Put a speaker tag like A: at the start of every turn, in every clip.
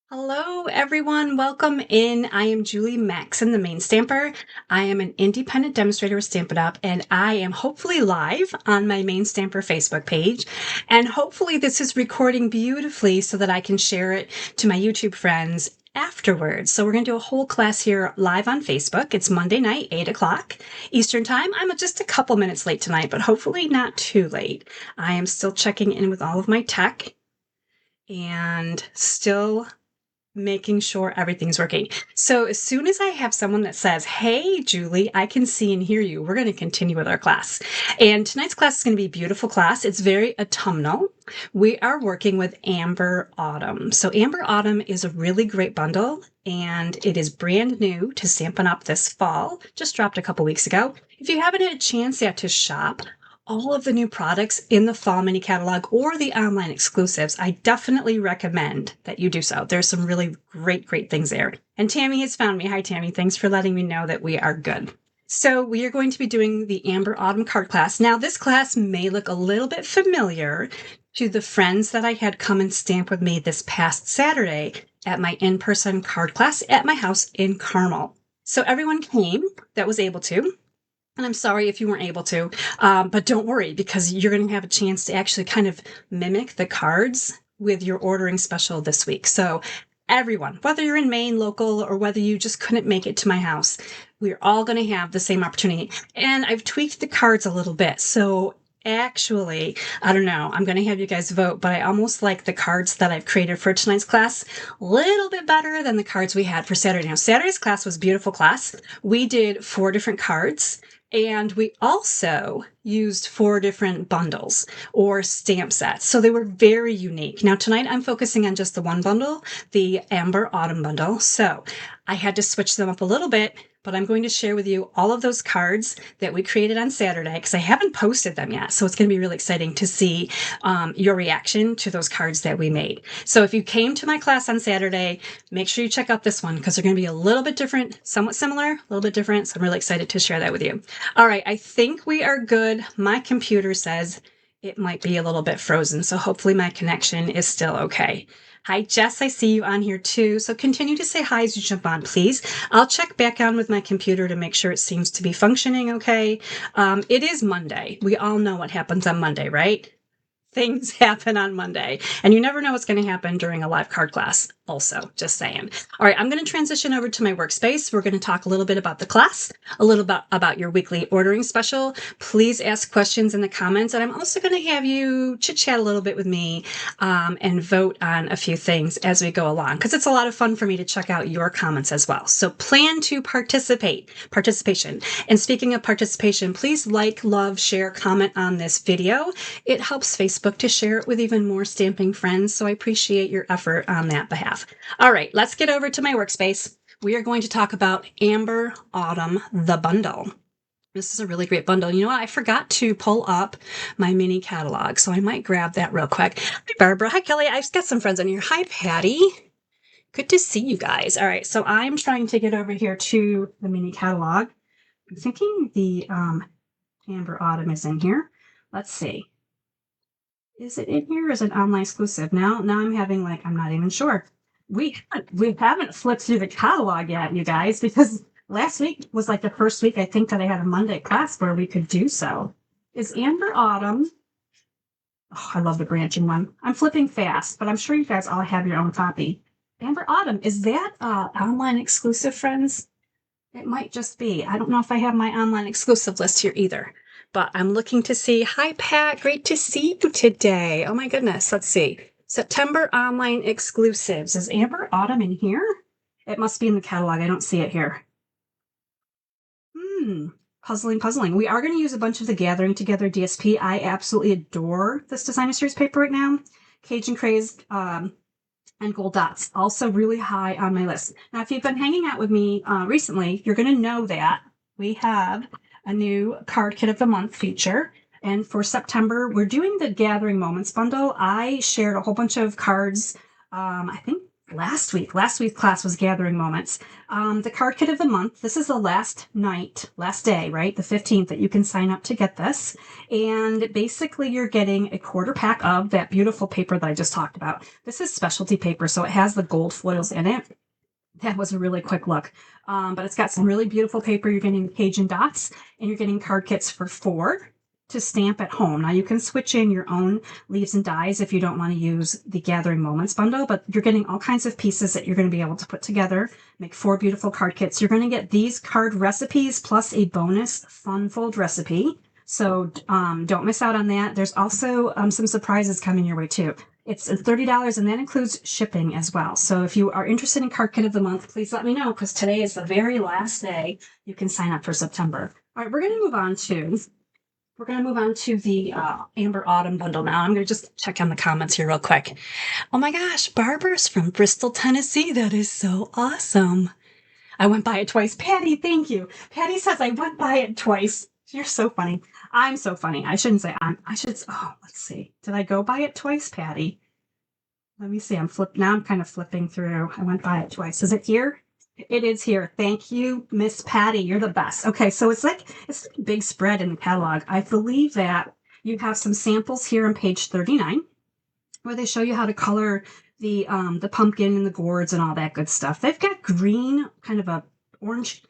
A: Hello, everyone. Welcome in. I am Julie Maxon, the Maine Stamper. I am an independent demonstrator with Stampin' Up, and I am hopefully live on my Maine Stamper Facebook page. And hopefully, this is recording beautifully so that I can share it to my YouTube friends afterwards. So, we're going to do a whole class here live on Facebook. It's Monday night, 8 o'clock Eastern Time. I'm just a couple minutes late tonight, but hopefully not too late. I am still checking in with all of my tech and still making sure everything's working. So as soon as I have someone that says, "Hey, Julie, I can see and hear you," we're going to continue with our class. And tonight's class is going to be a beautiful class. It's very autumnal. We are working with Amber Autumn. So Amber Autumn is a really great bundle, and it is brand new to Stampin' Up this fall. Just dropped a couple weeks ago. If you haven't had a chance yet to shop all of the new products in the fall mini catalog or the online exclusives, I definitely recommend that you do so. There's some really great things there. And Tammy has found me. Hi, Tammy. Thanks for letting me know that we are good. So we are going to be doing the Amber Autumn card class. Now, this class may look a little bit familiar to the friends that I had come and stamp with me this past Saturday at my in-person card class at my house in Carmel. So everyone came that was able to. And I'm sorry if you weren't able to, but don't worry, because you're going to have a chance to actually kind of mimic the cards with your ordering special this week. So everyone, whether you're in Maine local or whether you just couldn't make it to my house, we're all going to have the same opportunity. And I've tweaked the cards a little bit. So actually, I don't know, I'm going to have you guys vote, but I almost like the cards that I've created for tonight's class a little bit better than the cards we had for Saturday. Now, Saturday's class was a beautiful class. We did 4 different cards. And we also used 4 different bundles or stamp sets. So they were very unique. Now, tonight I'm focusing on just the one bundle, the Amber Autumn bundle. So I had to switch them up a little bit, but I'm going to share with you all of those cards that we created on Saturday because I haven't posted them yet. So it's going to be really exciting to see your reaction to those cards that we made. So if you came to my class on Saturday, make sure you check out this one because they're going to be a little bit different, somewhat similar, a little bit different. So I'm really excited to share that with you. All right, I think we are good. My computer says it might be a little bit frozen, so hopefully my connection is still okay. Hi, Jess, I see you on here too. So continue to say hi as you jump on, please. I'll check back on with my computer to make sure it seems to be functioning okay. It is Monday. We all know what happens on Monday, right? Things happen on Monday, and you never know what's going to happen during a live card class. Also, just saying. All right, I'm going to transition over to my workspace. We're going to talk a little bit about the class, a little bit about your weekly ordering special. Please ask questions in the comments, and I'm also going to have you chit chat a little bit with me and vote on a few things as we go along, because it's a lot of fun for me to check out your comments as well. So plan to participation. And speaking of participation, please like, love, share, comment on this video. It helps Facebook to share it with even more stamping friends, so I appreciate your effort on that behalf. All right, let's get over to my workspace. We are going to talk about Amber Autumn, the bundle. This is a really great bundle. You know what? I forgot to pull up my mini catalog, so I might grab that real quick. Hi, Barbara. Hi, Kelly. I've got some friends on here. Hi, Patty. Good to see you guys. All right, so I'm trying to get over here to the mini catalog. I'm thinking the Amber Autumn is in here. Let's see. Is it in here or is it online exclusive? Now I'm having I'm not even sure. We haven't flipped through the catalog yet, you guys, because last week was the first week I think that I had a Monday class where we could do so. Is Amber Autumn? Oh, I love the branching one. I'm flipping fast, but I'm sure you guys all have your own copy. Amber Autumn, is that online exclusive, friends? It might just be. I don't know if I have my online exclusive list here either, but I'm looking to see. Hi, Pat. Great to see you today. Oh my goodness. Let's see. September online exclusives. Is Amber Autumn in here? It must be in the catalog. I don't see it here. Puzzling. We are going to use a bunch of the Gathering Together DSP. I absolutely adore this designer series paper right now. Cajun Craze and Gold Dots, also really high on my list. Now, if you've been hanging out with me recently, you're going to know that we have a new card kit of the month feature. And for September, we're doing the Gathering Moments bundle. I shared a whole bunch of cards, I think last week's class was gathering moments. The card kit of the month. This is the last day, right? The 15th that you can sign up to get this. And basically you're getting a quarter pack of that beautiful paper that I just talked about. This is specialty paper, so it has the gold foils in it. That was a really quick look. But it's got some really beautiful paper. You're getting Cajun dots, and you're getting card kits for 4 to stamp at home. Now you can switch in your own leaves and dies if you don't want to use the Gathering Moments bundle, but you're getting all kinds of pieces that you're going to be able to put together, make 4 beautiful card kits. You're going to get these card recipes plus a bonus fun fold recipe. So don't miss out on that. There's also some surprises coming your way too. It's $30 and that includes shipping as well. So if you are interested in card kit of the month, please let me know because today is the very last day you can sign up for September. All right, we're going to move on to the Amber Autumn bundle now. I'm going to just check on the comments here real quick. Oh my gosh, Barbara's from Bristol, Tennessee. That is so awesome. I went by it twice. Patty, thank you. Patty says I went by it twice. You're so funny. I'm so funny. I shouldn't say let's see. Did I go by it twice, Patty? Let me see. Now I'm kind of flipping through. I went by it twice. Is it here? It is here. Thank you, Miss Patty. You're the best. Okay, so it's like a big spread in the catalog. I believe that you have some samples here on page 39 where they show you how to color the pumpkin and the gourds and all that good stuff. They've got green, kind of a orange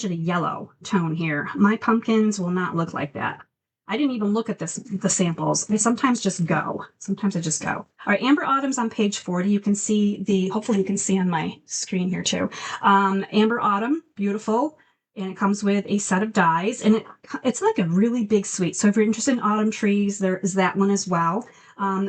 A: and a yellow tone here. My pumpkins will not look like that. I didn't even look at the samples. I sometimes I just go. All right, Amber Autumn's on page 40. You can see hopefully you can see on my screen here too. Amber Autumn, beautiful. And it comes with a set of dies. And it's like a really big suite. So if you're interested in autumn trees, there is that one as well.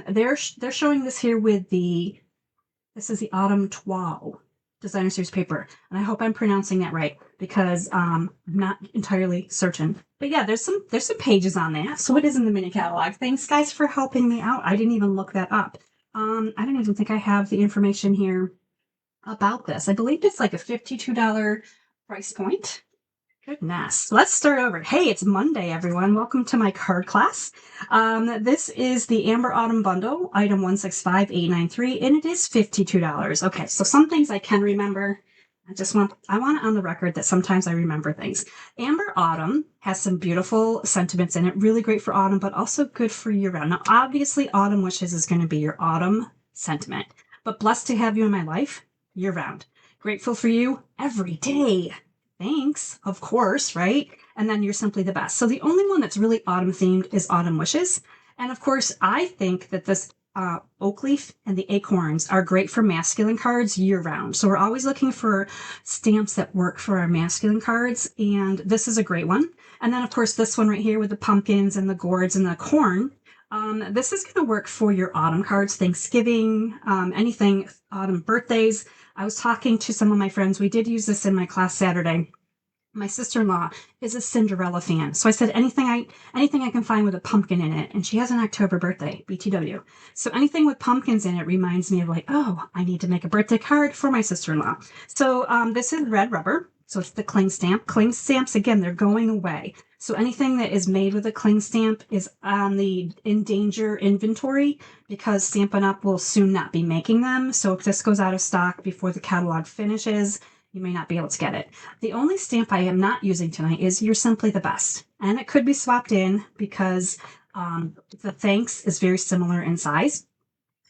A: They're showing this here with this is the Autumn Toile Designer Series paper. And I hope I'm pronouncing that right because I'm not entirely certain. But yeah, there's some pages on that. So it is in the mini catalog. Thanks guys for helping me out. I didn't even look that up. I don't even think I have the information here about this. I believe it's like a $52 price point. Goodness. Let's start over. Hey, it's Monday, everyone. Welcome to my card class. This is the Amber Autumn Bundle, item 165893, and it is $52. Okay, so some things I can remember. I want it on the record that sometimes I remember things. Amber Autumn has some beautiful sentiments in it, really great for autumn, but also good for year-round. Now, obviously, Autumn Wishes is going to be your autumn sentiment, but blessed to have you in my life year-round. Grateful for you every day. Thanks, of course, right? And then you're simply the best. So the only one that's really autumn themed is Autumn Wishes. And of course, I think that this oak leaf and the acorns are great for masculine cards year round. So we're always looking for stamps that work for our masculine cards. And this is a great one. And then of course, this one right here with the pumpkins and the gourds and the corn. This is going to work for your autumn cards, Thanksgiving, anything, autumn birthdays. I was talking to some of my friends. We did use this in my class Saturday. My sister-in-law is a Cinderella fan. So I said, anything I can find with a pumpkin in it. And she has an October birthday, BTW. So anything with pumpkins in it reminds me of like, oh, I need to make a birthday card for my sister-in-law. So this is red rubber. So it's the cling stamp. Cling stamps, again, they're going away. So anything that is made with a cling stamp is on the in danger inventory because Stampin' Up! Will soon not be making them. So if this goes out of stock before the catalog finishes, you may not be able to get it. The only stamp I am not using tonight is You're Simply the Best. And it could be swapped in because the thanks is very similar in size.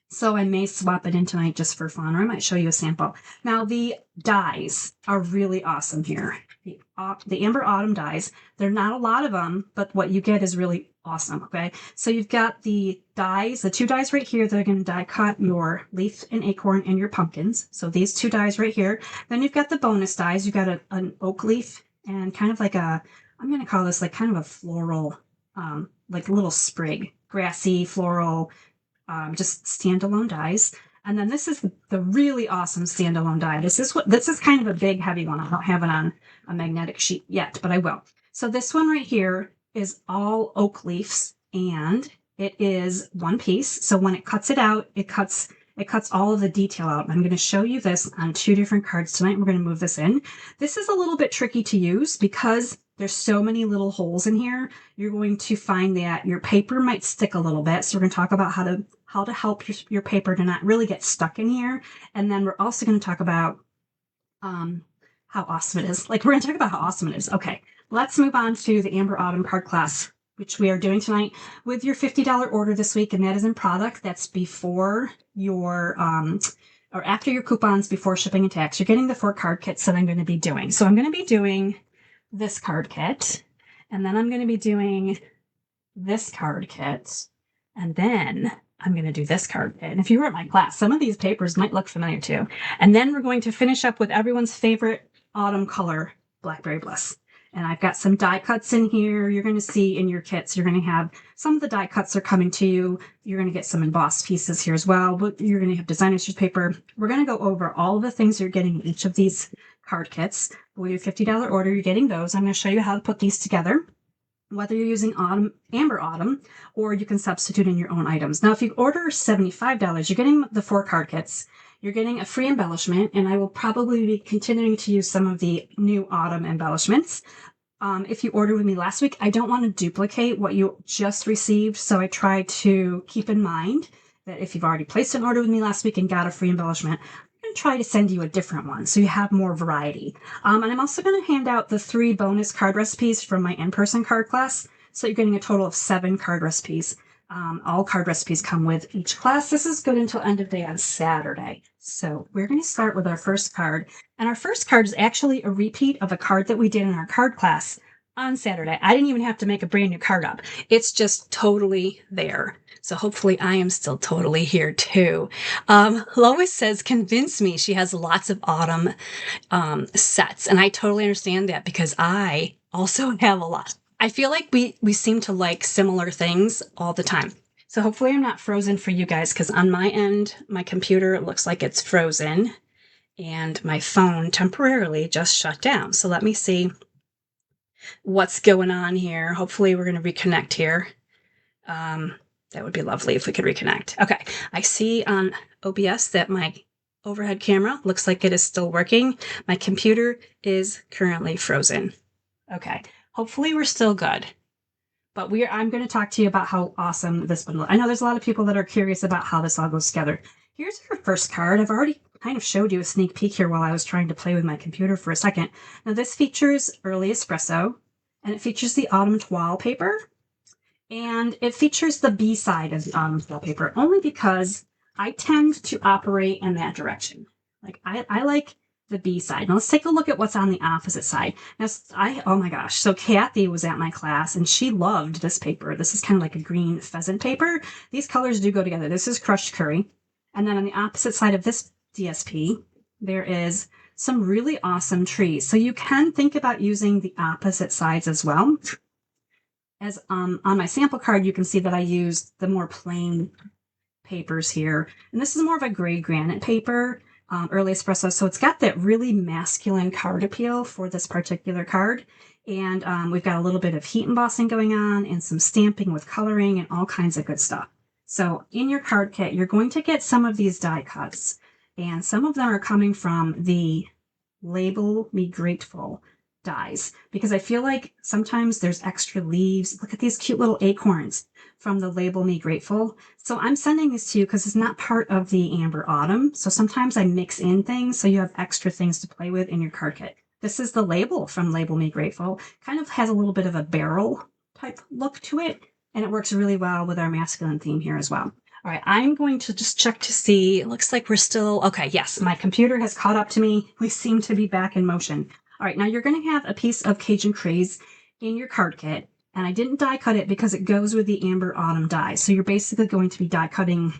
A: So I may swap it in tonight just for fun, or I might show you a sample. Now, the dies are really awesome here. The Amber Autumn dies. There are not a lot of them, but what you get is really awesome, okay? So you've got the dies, the 2 dies right here that are going to die cut your leaf and acorn and your pumpkins. So these 2 dies right here. Then you've got the bonus dies. You've got an oak leaf and kind of like I'm going to call this like kind of a floral, like a little sprig, grassy, floral, just standalone dies. And then this is the really awesome standalone die. This is kind of a big, heavy one. I don't have it on a magnetic sheet yet, but I will. So this one right here is all oak leaves, and it is one piece. So when it cuts it out, it cuts all of the detail out. I'm going to show you this on 2 different cards tonight. We're going to move this in. This is a little bit tricky to use because there's so many little holes in here. You're going to find that your paper might stick a little bit. So we're going to talk about how how to help your paper to not really get stuck in here. And then we're also going to talk about how awesome it is. Like, we're going to talk about how awesome it is. Okay, let's move on to the Amber Autumn card class, which we are doing tonight with your $50 order this week. And that is in product. That's before your, or after your coupons, before shipping and tax. You're getting the 4 card kits that I'm going to be doing. So I'm going to be doing this card kit, and then I'm going to be doing this card kit, and then I'm going to do this card kit. And if you were at my class, some of these papers might look familiar too. And then we're going to finish up with everyone's favorite autumn color, Blackberry Bliss. And I've got some die cuts in here. You're going to see in your kits, you're going to have some of the die cuts are coming to you. You're going to get some embossed pieces here as well, but you're going to have designer's paper. We're going to go over all of the things you're getting in each of these card kits. With your $50 order, you're getting those. I'm going to show you how to put these together, whether you're using Amber Autumn, or you can substitute in your own items. Now, if you order $75, you're getting the 4 card kits. You're getting a free embellishment, and I will probably be continuing to use some of the new autumn embellishments. If you ordered with me last week, I don't want to duplicate what you just received, so I try to keep in mind that if you've already placed an order with me last week and got a free embellishment, I'm going to try to send you a different one so you have more variety. And I'm also going to hand out the 3 bonus card recipes from my in-person card class, so you're getting a total of 7 card recipes. All card recipes come with each class. This is good until end of day on Saturday. So we're going to start with our first card. And our first card is actually a repeat of a card that we did in our card class on Saturday. I didn't even have to make a brand new card up. It's just totally there. So hopefully I am still totally here too. Lois says, convince me. She has lots of autumn sets. And I totally understand that because I also have a lot. I feel like we seem to like similar things all the time. So hopefully I'm not frozen for you guys, because on my end, my computer, it looks like it's frozen and my phone temporarily just shut down. So let me see what's going on here. Hopefully we're going to reconnect here. That would be lovely if we could reconnect. Okay, I see on OBS that my overhead camera looks like it is still working. My computer is currently frozen. Okay. Hopefully we're still good, but I'm going to talk to you about how awesome this bundle. I know there's a lot of people that are curious about how this all goes together. Here's our first card. I've already kind of showed you a sneak peek here while I was trying to play with my computer for a second. Now this features early espresso, and it features the autumn toile paper, and it features the B side of the autumn toile paper only because I tend to operate in that direction. Like I like the B side. Now let's take a look at what's on the opposite side. Now, oh my gosh. So Kathy was at my class and she loved this paper. This is kind of like a green pheasant paper. These colors do go together. This is crushed curry. And then on the opposite side of this DSP, there is some really awesome trees. So you can think about using the opposite sides as well. As on my sample card, you can see that I used the more plain papers here. And this is more of a gray granite paper. Early espresso. So it's got that really masculine card appeal for this particular card. And we've got a little bit of heat embossing going on and some stamping with coloring and all kinds of good stuff. So in your card kit, you're going to get some of these die cuts, and some of them are coming from the Label Me Grateful dies, because I feel like sometimes there's extra leaves. Look at these cute little acorns from the Label Me Grateful. So I'm sending this to you because it's not part of the Amber Autumn. So sometimes I mix in things so you have extra things to play with in your card kit. This is the label from Label Me Grateful. Kind of has a little bit of a barrel type look to it, and it works really well with our masculine theme here as well. All right, I'm going to just check to see. It looks like we're still, okay, yes, my computer has caught up to me. We seem to be back in motion. All right, now you're going to have a piece of Cajun Craze in your card kit, and I didn't die cut it because it goes with the Amber Autumn die. So you're basically going to be die cutting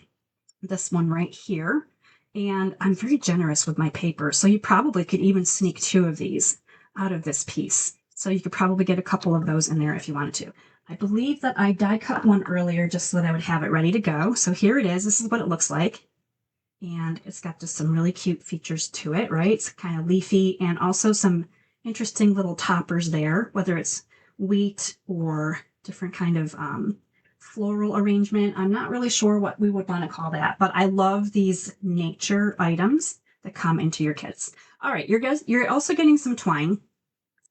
A: this one right here. And I'm very generous with my paper, so you probably could even sneak 2 of these out of this piece. So you could probably get a couple of those in there if you wanted to. I believe that I die cut one earlier just so that I would have it ready to go. So here it is. This is what it looks like. And it's got just some really cute features to it, right? It's kind of leafy and also some interesting little toppers there, whether it's wheat or different kind of floral arrangement. I'm not really sure what we would want to call that, but I love these nature items that come into your kits. All right, you're also getting some twine,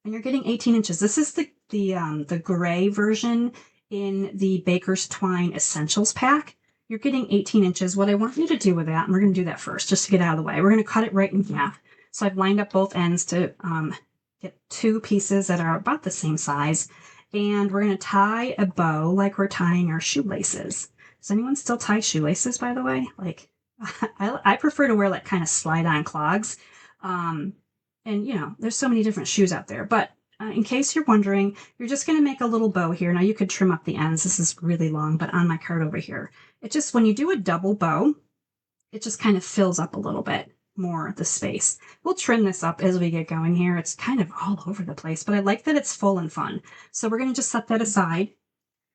A: and you're getting 18 inches. This is the gray version in the Baker's Twine Essentials pack. you're getting 18 inches. What I want you to do with that, and we're going to do that first, just to get out of the way. We're going to cut it right in half. So I've lined up both ends to get two pieces that are about the same size. And we're going to tie a bow like we're tying our shoelaces. Does anyone still tie shoelaces, by the way? Like, I prefer to wear like kind of slide on clogs. And you know, there's so many different shoes out there. But in case you're wondering, you're just going to make a little bow here. Now you could trim up the ends. This is really long, but on my card over here, it just, when you do a double bow, it just kind of fills up a little bit more of the space. We'll trim this up as we get going here. It's kind of all over the place, but I like that it's full and fun. So we're going to just set that aside.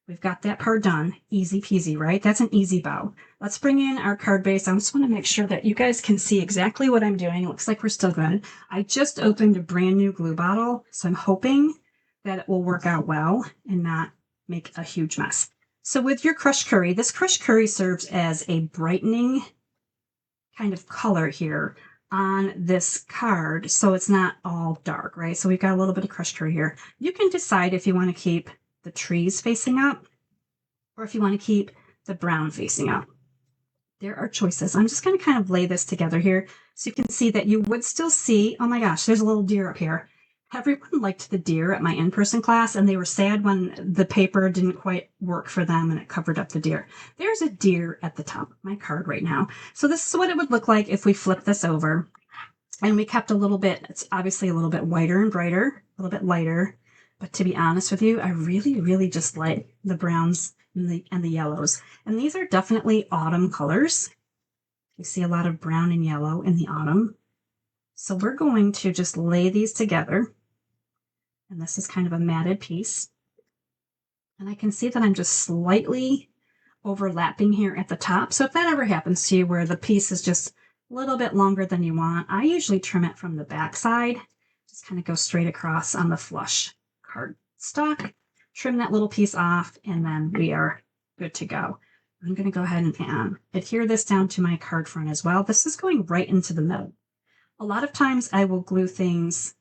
A: We've got that part done. Easy peasy, right? That's an easy bow. Let's bring in our card base. I just want to make sure that you guys can see exactly what I'm doing. It looks like we're still good. I just opened a brand new glue bottle, so I'm hoping that it will work out well and not make a huge mess. So with your crushed curry, this crushed curry serves as a brightening kind of color here on this card, so it's not all dark, right? So we've got a little bit of crushed curry here. You can decide if you want to keep the trees facing up or if you want to keep the brown facing up. There are choices. I'm just going to kind of lay this together here so you can see that you would still see, oh my gosh, there's a little deer up here. Everyone liked the deer at my in-person class, and they were sad when the paper didn't quite work for them and it covered up the deer. There's a deer at the top of my card right now. So this is what it would look like if we flip this over and we kept a little bit, it's obviously a little bit whiter and brighter, a little bit lighter. But to be honest with you, I really, really just like the browns and the yellows. And these are definitely autumn colors. You see a lot of brown and yellow in the autumn. So we're going to just lay these together. And this is kind of a matted piece. And I can see that I'm just slightly overlapping here at the top. So if that ever happens to you where the piece is just a little bit longer than you want, I usually trim it from the back side. Just kind of go straight across on the flush cardstock, trim that little piece off, and then we are good to go. I'm going to go ahead and adhere this down to my card front as well. This is going right into the middle. A lot of times I will glue things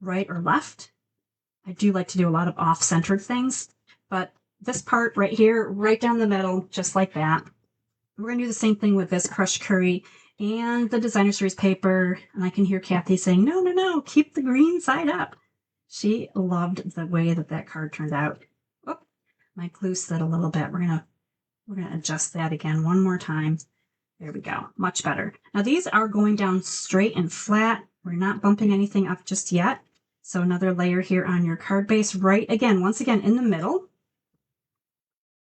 A: right or left. I do like to do a lot of off-centered things, but this part right here, right down the middle, just like that. We're going to do the same thing with this crushed curry and the designer series paper. And I can hear Kathy saying, no, no, no, keep the green side up. She loved the way that that card turned out. Oh, my glue slid a little bit. We're gonna adjust that again one more time. There we go. Much better. Now these are going down straight and flat. We're not bumping anything up just yet. So another layer here on your card base, right again, once again in the middle.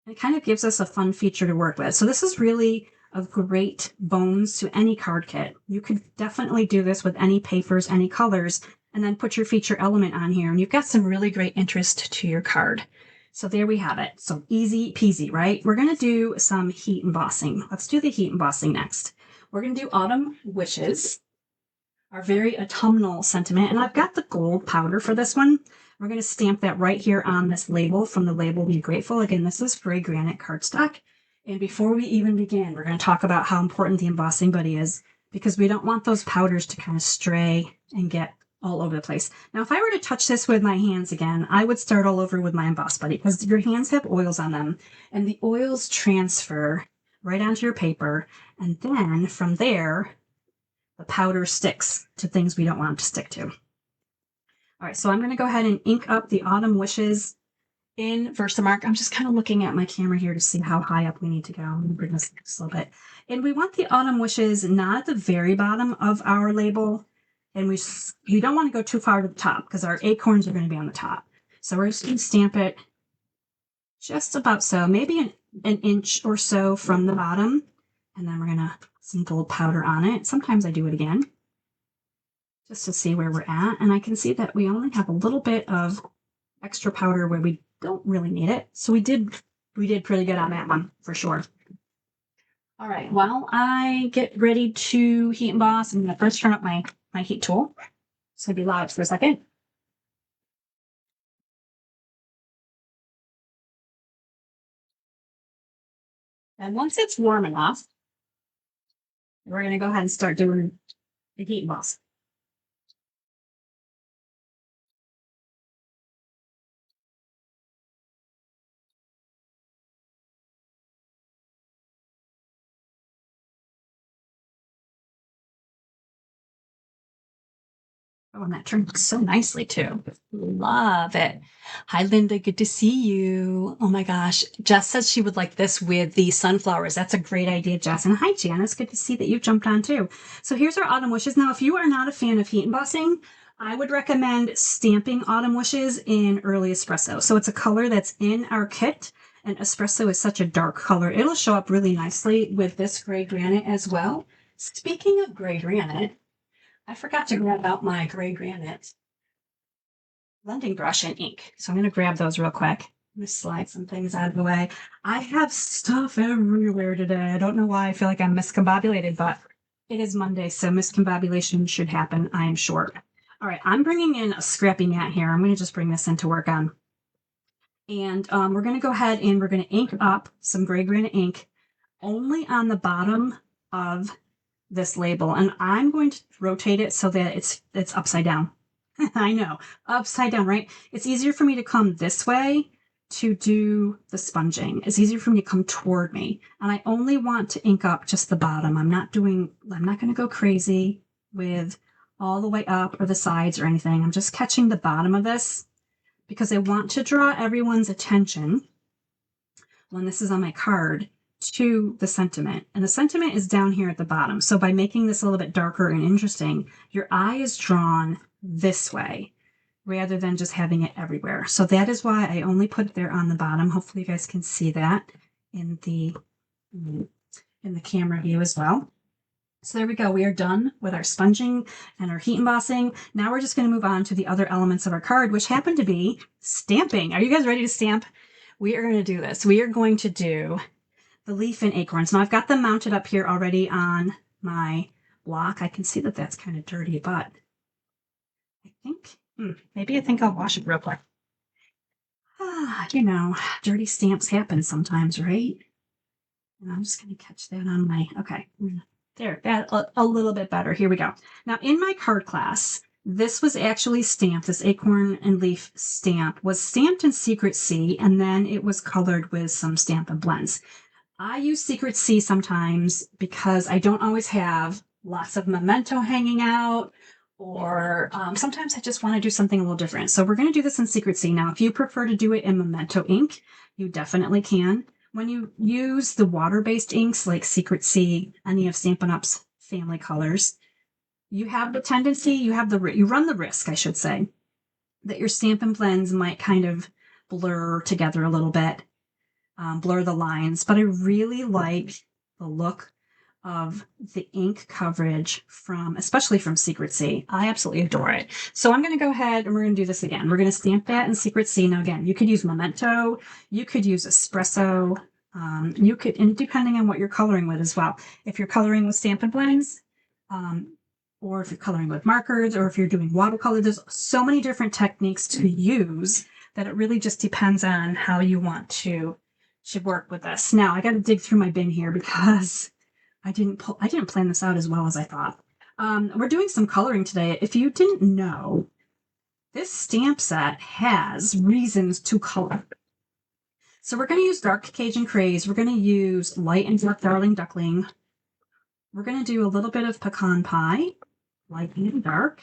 A: It kind of gives us a fun feature to work with. So this is really a great bones to any card kit. You could definitely do this with any papers, any colors, and then put your feature element on here, and you've got some really great interest to your card. So there we have it. So easy peasy, right? We're going to do some heat embossing. Let's do the heat embossing next. We're going to do Autumn Wishes, our very autumnal sentiment. And I've got the gold powder for this one. We're going to stamp that right here on this label from the label Be Grateful. Again, this is gray granite cardstock. And before we even begin, we're going to talk about how important the embossing buddy is, because we don't want those powders to kind of stray and get all over the place. Now, if I were to touch this with my hands again, I would start all over with my emboss buddy, because your hands have oils on them, and the oils transfer right onto your paper. And then from there, the powder sticks to things we don't want it to stick to. All right, so I'm going to go ahead and ink up the Autumn Wishes in Versamark. I'm just kind of looking at my camera here to see how high up we need to go. I'm going to bring this just a little bit. And we want the Autumn Wishes not at the very bottom of our label. And we don't want to go too far to the top, because our acorns are going to be on the top. So we're just going to stamp it just about so, maybe an inch or so from the bottom. And then we're going to some gold powder on it. Sometimes I do it again just to see where we're at. And I can see that we only have a little bit of extra powder where we don't really need it. So we did pretty good on that one for sure. All right, while I get ready to heat emboss, I'm going to first turn up my heat tool. It's going to be loud for a second. And once it's warm enough, we're going to go ahead and start doing the heat emboss. Oh, and that turned out so nicely too. Love it. Hi, Linda. Good to see you. Oh my gosh. Jess says she would like this with the sunflowers. That's a great idea, Jess. And hi, Janice. Good to see that you jumped on too. So here's our autumn wishes. Now, if you are not a fan of heat embossing, I would recommend stamping autumn wishes in early espresso. So it's a color that's in our kit, and espresso is such a dark color. It'll show up really nicely with this gray granite as well. Speaking of gray granite, I forgot to grab out my gray granite blending brush and ink. So I'm going to grab those real quick. I'm going to slide some things out of the way. I have stuff everywhere today. I don't know why I feel like I'm miscombobulated, but it is Monday, so miscombobulation should happen, I am sure. All right, I'm bringing in a scrappy mat here. I'm going to just bring this in to work on. And we're going to go ahead and we're going to ink up some gray granite ink only on the bottom of this label, and I'm going to rotate it so that it's upside down. I know, upside down, right? It's easier for me to come this way to do the sponging. It's easier for me to come toward me, and I only want to ink up just the bottom. I'm not going to go crazy with all the way up or the sides or anything. I'm just catching the bottom of this because I want to draw everyone's attention when this is on my card to the sentiment. And the sentiment is down here at the bottom. So by making this a little bit darker and interesting, your eye is drawn this way rather than just having it everywhere. So that is why I only put it there on the bottom. Hopefully you guys can see that in the camera view as well. So there we go. We are done with our sponging and our heat embossing. Now we're just going to move on to the other elements of our card, which happen to be stamping. Are you guys ready to stamp? We are going to do this. We are going to do the leaf and acorns. Now I've got them mounted up here already on my block. I can see that that's kind of dirty, but I think, maybe I think I'll wash it real quick. You know, dirty stamps happen sometimes, right? And I'm just going to catch that on my, okay. There, that a little bit better. Here we go. Now in my card class, this was actually stamped, this acorn and leaf stamp was stamped in Secret C, and then it was colored with some Stampin' Blends. I use Secret C sometimes because I don't always have lots of memento hanging out, or sometimes I just want to do something a little different. So we're going to do this in Secret C. Now, if you prefer to do it in memento ink, you definitely can. When you use the water-based inks like Secret C, any of Stampin' Up's family colors, you have the tendency, you run the risk, I should say, that your Stampin' Blends might kind of blur together a little bit. Blur the lines, but I really like the look of the ink coverage especially from Secret C. I absolutely adore it. So I'm going to go ahead and we're going to do this again. We're going to stamp that in Secret C. Now again, you could use memento, you could use espresso, you could, and depending on what you're coloring with as well. If you're coloring with Stampin' Blends, or if you're coloring with markers, or if you're doing watercolor, there's so many different techniques to use that it really just depends on how you want to work with this. Now I got to dig through my bin here because I didn't plan this out as well as I thought. We're doing some coloring today. If you didn't know, this stamp set has reasons to color. So we're going to use dark Cajun Craze. We're going to use light and dark Darling Duckling. We're going to do a little bit of Pecan Pie, light and dark.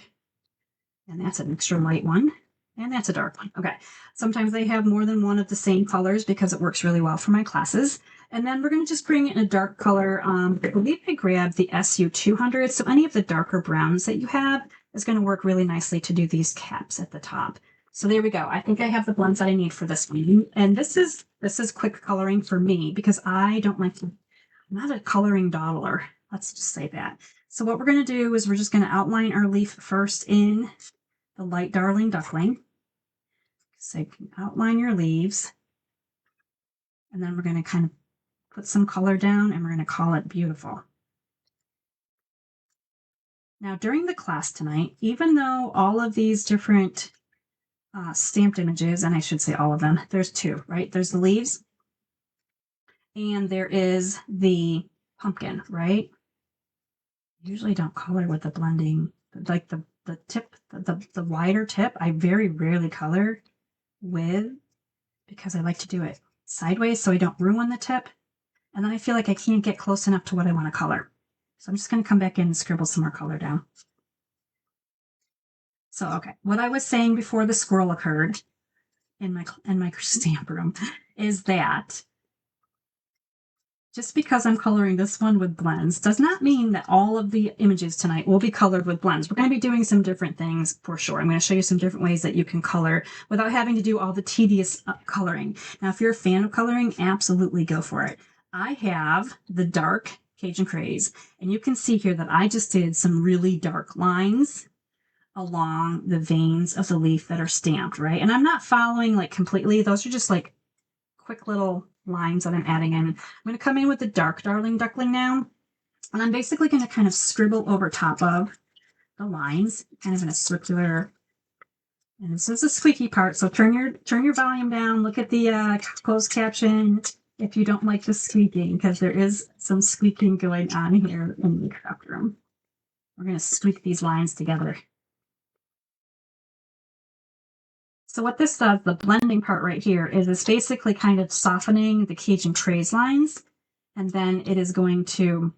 A: And that's an extra light one. And that's a dark one. Okay. Sometimes they have more than one of the same colors because it works really well for my classes. And then we're going to just bring in a dark color. I believe I grabbed the SU 200. So any of the darker browns that you have is going to work really nicely to do these caps at the top. So there we go. I think I have the blends that I need for this one. And this is quick coloring for me because I don't like, I'm not a coloring dawdler. Let's just say that. So what we're going to do is we're just going to outline our leaf first in the light Darling Duckling. So you can outline your leaves. And then we're going to kind of put some color down and we're going to call it beautiful. Now during the class tonight, even though all of these different stamped images, and I should say all of them, there's two, right? There's the leaves and there is the pumpkin, right? Usually don't color with the blending, like the tip, the wider tip, I very rarely color with because I like to do it sideways so I don't ruin the tip. And then I feel like I can't get close enough to what I want to color. So I'm just going to come back in and scribble some more color down. So, okay, what I was saying before the squirrel occurred in my stamp room is that just because I'm coloring this one with blends does not mean that all of the images tonight will be colored with blends. We're going to be doing some different things for sure. I'm going to show you some different ways that you can color without having to do all the tedious coloring. Now, if you're a fan of coloring, absolutely go for it. I have the dark Cajun Craze, and you can see here that I just did some really dark lines along the veins of the leaf that are stamped, right? And I'm not following like completely. Those are just like quick little lines that I'm adding in. I'm going to come in with the dark Darling Duckling now, and I'm basically going to kind of scribble over top of the lines, kind of in a circular. And this is a squeaky part, so turn your volume down. Look at the closed caption if you don't like the squeaking, because there is some squeaking going on here in the craft room. We're going to squeak these lines together. So what this does, the blending part right here, is it's basically kind of softening the Cajun Craze lines, and then it is going to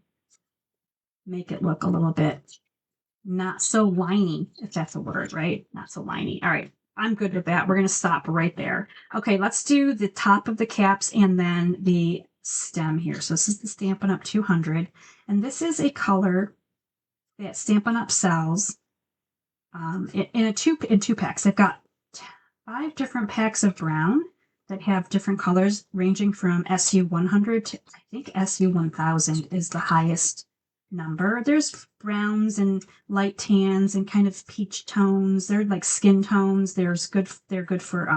A: make it look a little bit not so liney, if that's a word, right? Not so liney. All right, I'm good with that. We're going to stop right there. Okay, let's do the top of the caps and then the stem here. So this is the Stampin' Up! 200, and this is a color that Stampin' Up! Sells in two packs. They've got 5 different packs of brown that have different colors ranging from SU 100 to I think SU 1000 is the highest number. There's browns and light tans and kind of peach tones. They're like skin tones. They're good for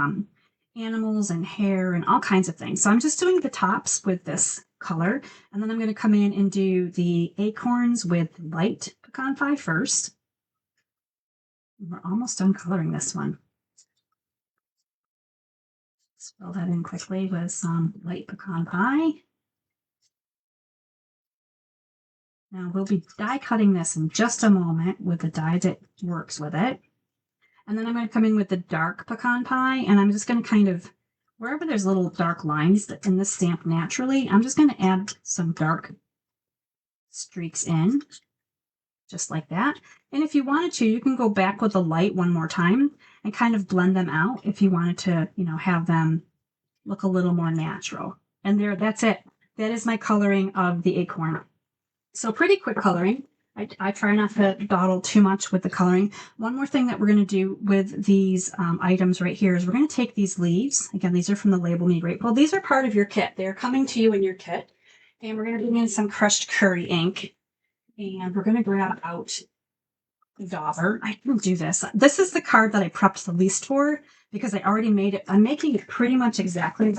A: animals and hair and all kinds of things. So I'm just doing the tops with this color, and then I'm going to come in and do the acorns with light pecan pie first. We're almost done coloring this one. Fill that in quickly with some light pecan pie. Now we'll be die cutting this in just a moment with the die that works with it. And then I'm going to come in with the dark pecan pie, and I'm just going to kind of, wherever there's little dark lines in the stamp naturally, I'm just going to add some dark streaks in, just like that. And if you wanted to, you can go back with the light one more time and kind of blend them out if you wanted to, have them look a little more natural. And that's it. That is my coloring of the acorn. So pretty quick coloring. I try not to dawdle too much with the coloring. One more thing that we're going to do with these items right here is we're going to take these leaves. Again, these are from the Label Me Grateful. These are part of your kit. They're coming to you in your kit. And we're going to bring in some crushed curry ink. And we're going to grab out the dauber. I didn't do this. This is the card that I prepped the least for because I already made it. I'm making it pretty much exactly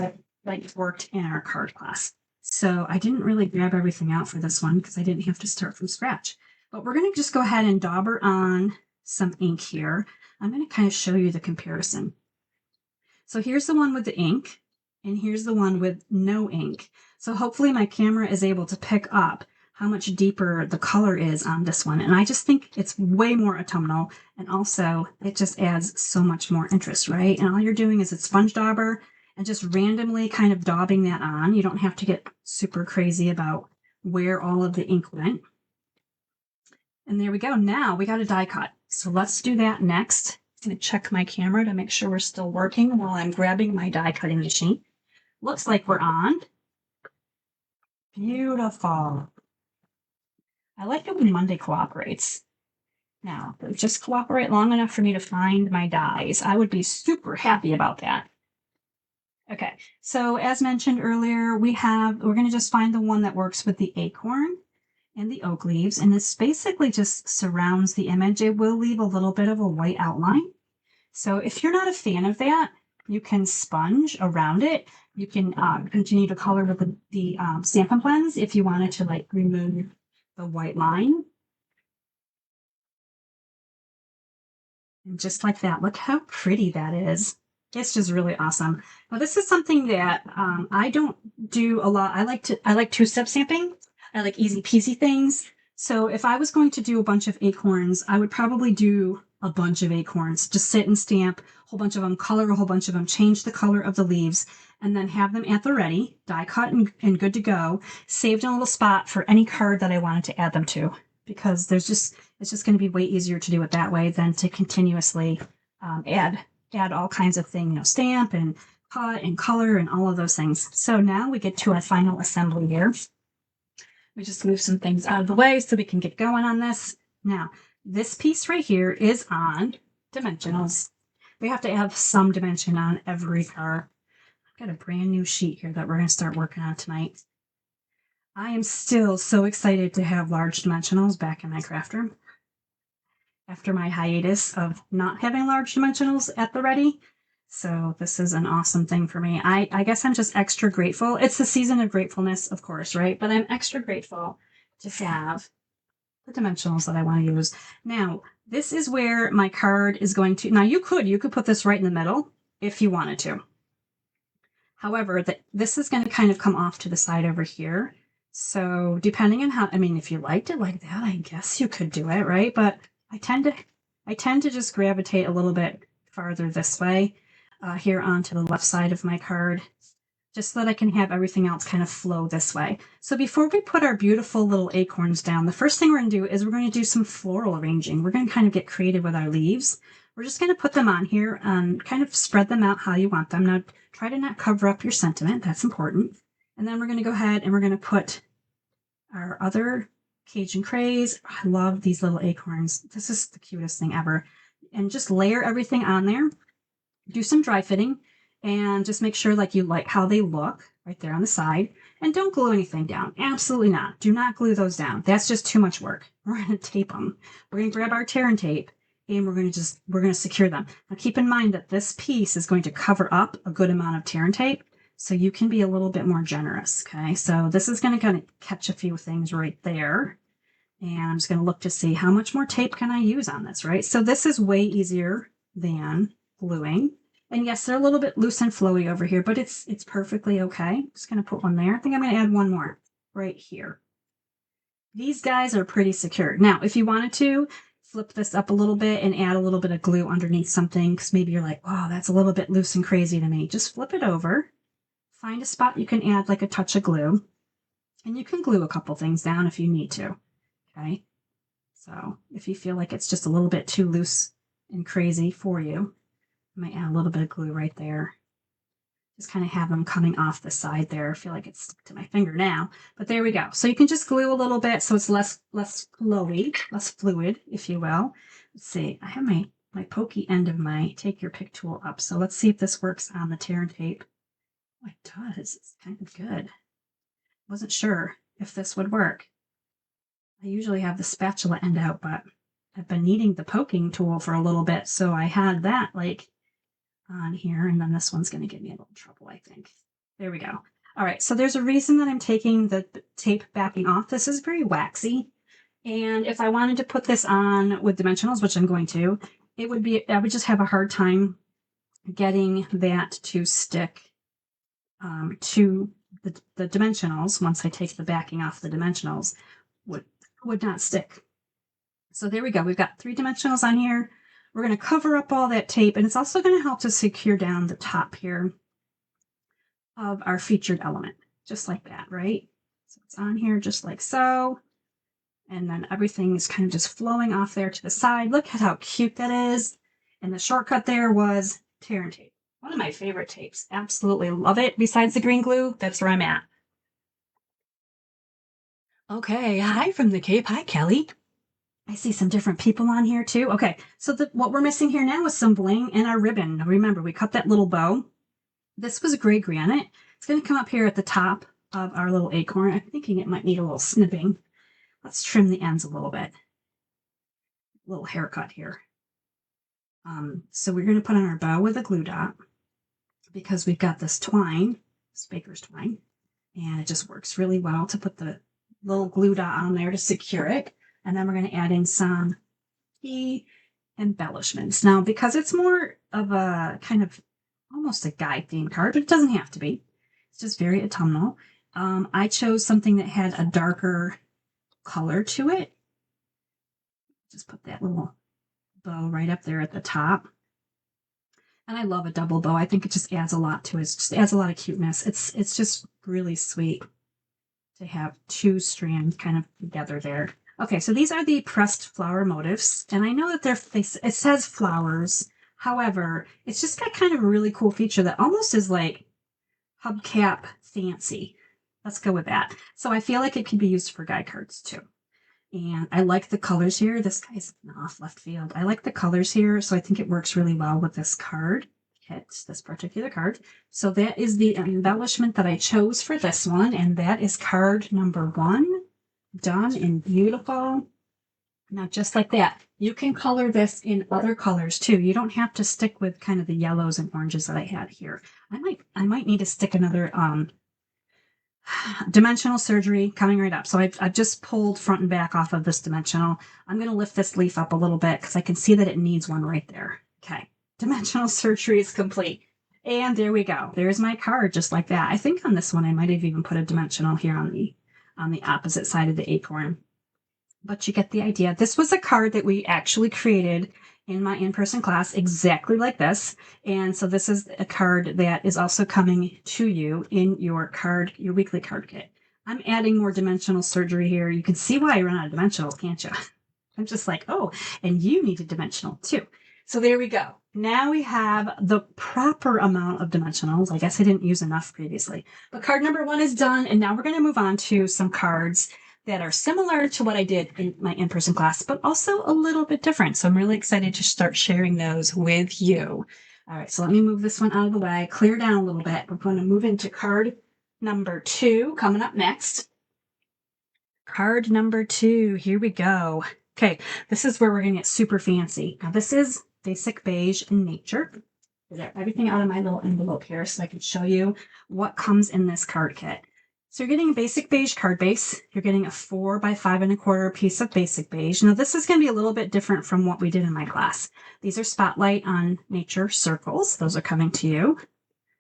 A: like it worked in our card class. So I didn't really grab everything out for this one because I didn't have to start from scratch. But we're going to just go ahead and dauber on some ink here. I'm going to kind of show you the comparison. So here's the one with the ink, and here's the one with no ink. So hopefully my camera is able to pick up how much deeper the color is on this one. And I just think it's way more autumnal, and also it just adds so much more interest, right? And all you're doing is a sponge dauber and just randomly kind of daubing that on. You don't have to get super crazy about where all of the ink went. And there we go. Now we got a die cut. So let's do that next. I'm going to check my camera to make sure we're still working while I'm grabbing my die cutting machine. Looks like we're on. Beautiful. I like it when Monday cooperates. Now, just cooperate long enough for me to find my dies. I would be super happy about that. Okay, so as mentioned earlier, we're going to just find the one that works with the acorn and the oak leaves, and this basically just surrounds the image. It will leave a little bit of a white outline. So if you're not a fan of that, you can sponge around it. You can continue to color with the Stampin' Blends if you wanted to like remove the white line. And just like that, look how pretty that is. It's just really awesome. Now this is something that I don't do a lot. I like two-step stamping. I like easy peasy things. So if I was going to do a bunch of acorns, I would probably do a bunch of acorns. Just sit and stamp a whole bunch of them, color a whole bunch of them, change the color of the leaves, and then have them at the ready, die cut and good to go, saved in a little spot for any card that I wanted to add them to. because it's just going to be way easier to do it that way than to continuously add all kinds of things, stamp and cut and color and all of those things. So now we get to our final assembly here. We just move some things out of the way so we can get going on this. Now, this piece right here is on dimensionals. We have to have some dimension on every car. I've got a brand new sheet here that we're going to start working on tonight. I am still so excited to have large dimensionals back in my craft room. After my hiatus of not having large dimensionals at the ready. So this is an awesome thing for me. I guess I'm just extra grateful. It's the season of gratefulness, of course, right? But I'm extra grateful to have the dimensionals that I want to use. Now, this is where my card is going to, now you could put this right in the middle if you wanted to. However, this is going to kind of come off to the side over here. So depending on how, I mean, if you liked it like that, I guess you could do it, right? But I tend to just gravitate a little bit farther this way, here onto the left side of my card, just so that I can have everything else kind of flow this way. So before we put our beautiful little acorns down, the first thing we're going to do is we're going to do some floral arranging. We're going to kind of get creative with our leaves. We're just going to put them on here and kind of spread them out how you want them. Now, try to not cover up your sentiment. That's important. And then we're going to go ahead and we're going to put our other Cajun craze. I love these little acorns. This is the cutest thing ever. And just layer everything on there. Do some dry fitting and just make sure like you like how they look right there on the side. And don't glue anything down. Absolutely not. Do not glue those down. That's just too much work. We're going to tape them. We're going to grab our tear and tape and we're going to secure them. Now keep in mind that this piece is going to cover up a good amount of tear and tape. So you can be a little bit more generous. Okay. So this is going to kind of catch a few things right there. And I'm just going to look to see how much more tape can I use on this, right? So this is way easier than gluing. And yes, they're a little bit loose and flowy over here, but it's perfectly okay. Just going to put one there. I think I'm going to add one more right here. These guys are pretty secure. Now, if you wanted to flip this up a little bit and add a little bit of glue underneath something, because maybe you're like, oh, that's a little bit loose and crazy to me. Just flip it over. Find a spot you can add like a touch of glue. And you can glue a couple things down if you need to. Okay. So if you feel like it's just a little bit too loose and crazy for you, I might add a little bit of glue right there. Just kind of have them coming off the side there. I feel like it's stuck to my finger now, but there we go. So you can just glue a little bit so it's less flowy, less fluid, if you will. Let's see. I have my pokey end of my take your pick tool up. So let's see if this works on the tear and tape. Oh, it does. It's kind of good. Wasn't sure if this would work. I usually have the spatula end out, but I've been needing the poking tool for a little bit. So I had that like on here, and then this one's going to give me a little trouble, I think. There we go. All right. So there's a reason that I'm taking the tape backing off. This is very waxy. And if I wanted to put this on with dimensionals, which I'm going to, I would just have a hard time getting that to stick to the dimensionals. Once I take the backing off the dimensionals, would not stick. So there we go. We've got 3 dimensionals on here. We're going to cover up all that tape, and it's also going to help to secure down the top here of our featured element, just like that, right? So it's on here just like so. And then everything is kind of just flowing off there to the side. Look at how cute that is. And the shortcut there was tear and tape. One of my favorite tapes. Absolutely love it. Besides the green glue, that's where I'm at. Okay, hi from the Cape. Hi, Kelly. I see some different people on here too. Okay, so what we're missing here now is some bling and our ribbon. Now remember, we cut that little bow. This was gray granite. It's going to come up here at the top of our little acorn. I'm thinking it might need a little snipping. Let's trim the ends a little bit. A little haircut here. So we're going to put on our bow with a glue dot because we've got this twine, this baker's twine, and it just works really well to put the little glue dot on there to secure it. And then we're going to add in some key embellishments. Now, because it's more of a kind of almost a guide theme card, but it doesn't have to be. It's just very autumnal. I chose something that had a darker color to it. Just put that little bow right up there at the top. And I love a double bow. I think it just adds a lot to it. It just adds a lot of cuteness. It's just really sweet to have 2 strands kind of together there. Okay, so these are the pressed flower motifs, and I know that it says flowers. However, it's just got kind of a really cool feature that almost is like hubcap fancy. Let's go with that. So I feel like it could be used for guide cards too. And I like the colors here. This guy's off left field. I like the colors here, so I think it works really well with this card. Hits this particular card. So that is the embellishment that I chose for this one, and that is card number 1. Done in beautiful. Now, just like that, you can color this in other colors too. You don't have to stick with kind of the yellows and oranges that I had here. I might need to stick another dimensional surgery coming right up. So I've just pulled front and back off of this dimensional. I'm going to lift this leaf up a little bit because I can see that it needs one right there. Okay, dimensional surgery is complete. And there we go. There's my card just like that. I think on this one I might have even put a dimensional here on the opposite side of the acorn. But you get the idea. This was a card that we actually created in my in-person class exactly like this. And so this is a card that is also coming to you in your weekly card kit. I'm adding more dimensional surgery here. You can see why I run out of dimensionals, can't you? I'm just like, oh, and you need a dimensional too. So there we go. Now we have the proper amount of dimensionals. I guess I didn't use enough previously. But card number 1 is done. And now we're going to move on to some cards that are similar to what I did in my in-person class, but also a little bit different. So I'm really excited to start sharing those with you. All right, so let me move this one out of the way, clear down a little bit. We're going to move into card number 2 coming up next. Card number 2, here we go. Okay, this is where we're going to get super fancy. Now this is basic beige in nature. I got everything out of my little envelope here so I can show you what comes in this card kit. So you're getting a basic beige card base. You're getting a 4 by 5 1/4 piece of basic beige. Now this is going to be a little bit different from what we did in my class. These are Spotlight on Nature circles. Those are coming to you.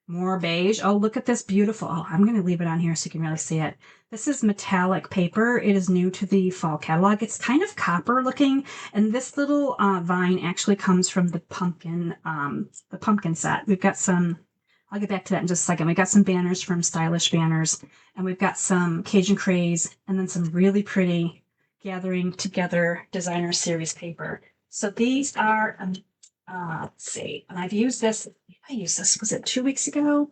A: More beige. Oh, look at this beautiful. Oh, I'm going to leave it on here so you can really see it. This is metallic paper. It is new to the fall catalog. It's kind of copper looking, and this little vine actually comes from the pumpkin set. We've got some. I'll get back to that in just a second. We got some banners from Stylish Banners, and we've got some Cajun Craze, and then some really pretty Gathering Together Designer Series paper. So these are, let's see, and I've used this. I used this, was it 2 weeks ago?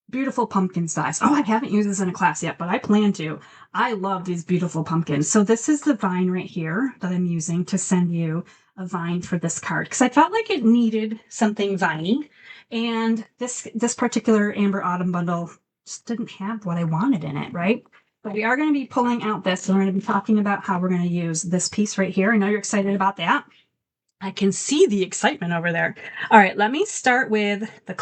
A: Beautiful pumpkin size. Oh, I haven't used this in a class yet, but I plan to. I love these beautiful pumpkins. So this is the vine right here that I'm using to send you a vine for this card because I felt like it needed something viney. And this particular Amber Autumn bundle just didn't have what I wanted in it, right? But we are going to be pulling out this, and we're going to be talking about how we're going to use this piece right here. I know you're excited about that. I can see the excitement over there. All right, let me start with the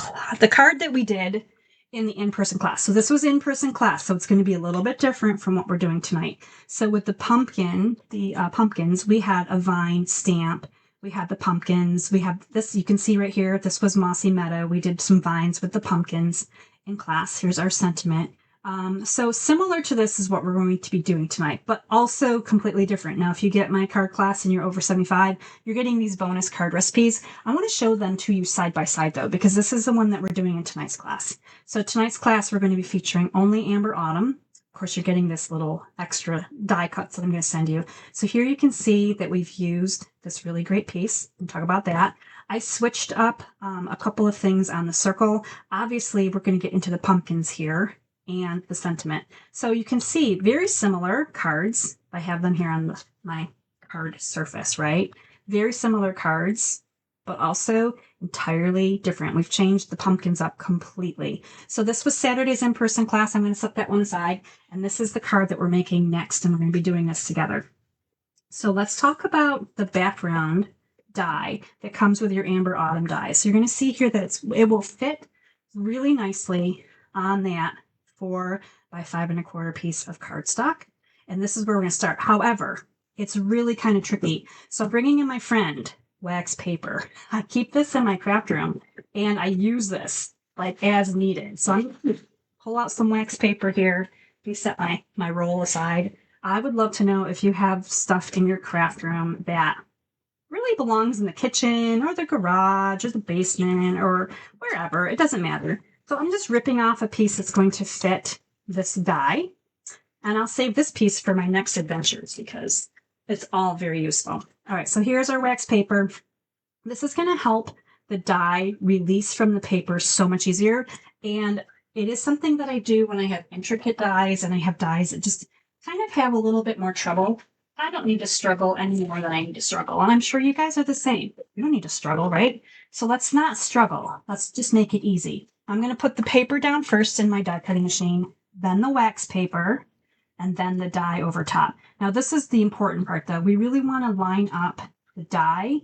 A: card that we did in the in-person class. So this was in-person class, so it's going to be a little bit different from what we're doing tonight. So with the pumpkins, we had a vine stamp. We had the pumpkins. We have this, you can see right here, this was Mossy Meadow. We did some vines with the pumpkins in class. Here's our sentiment. So similar to this is what we're going to be doing tonight, but also completely different. Now, if you get my card class and you're over 75, you're getting these bonus card recipes. I want to show them to you side by side though, because this is the one that we're doing in tonight's class. So tonight's class, we're going to be featuring only Amber Autumn. Of course, you're getting this little extra die cuts that I'm going to send you. So here you can see that we've used this really great piece. We'll talk about that. I switched up a couple of things on the circle. Obviously, we're going to get into the pumpkins here and the sentiment. So you can see very similar cards. I have them here on my card surface, right? Very similar cards, but also entirely different. We've changed the pumpkins up completely. So this was Saturday's in-person class. I'm going to set that one aside. And this is the card that we're making next, and we're going to be doing this together. So let's talk about the background die that comes with your Amber Autumn die. So you're going to see here that it will fit really nicely on that 4 by 5 1/4 piece of cardstock. And this is where we're going to start. However, it's really kind of tricky. So bringing in my friend wax paper, I keep this in my craft room and I use this like as needed. So I'm going to pull out some wax paper here. Let set my roll aside. I would love to know if you have stuff in your craft room that really belongs in the kitchen or the garage or the basement or wherever. It doesn't matter. So I'm just ripping off a piece that's going to fit this die. And I'll save this piece for my next adventures because it's all very useful. All right, so here's our wax paper. This is going to help the dye release from the paper so much easier. And it is something that I do when I have intricate dyes and I have dyes that just kind of have a little bit more trouble. I don't need to struggle any more than I need to struggle. And I'm sure you guys are the same. You don't need to struggle, right? So let's not struggle. Let's just make it easy. I'm going to put the paper down first in my die cutting machine, then the wax paper, and then the dye over top. Now, this is the important part, though. We really want to line up the dye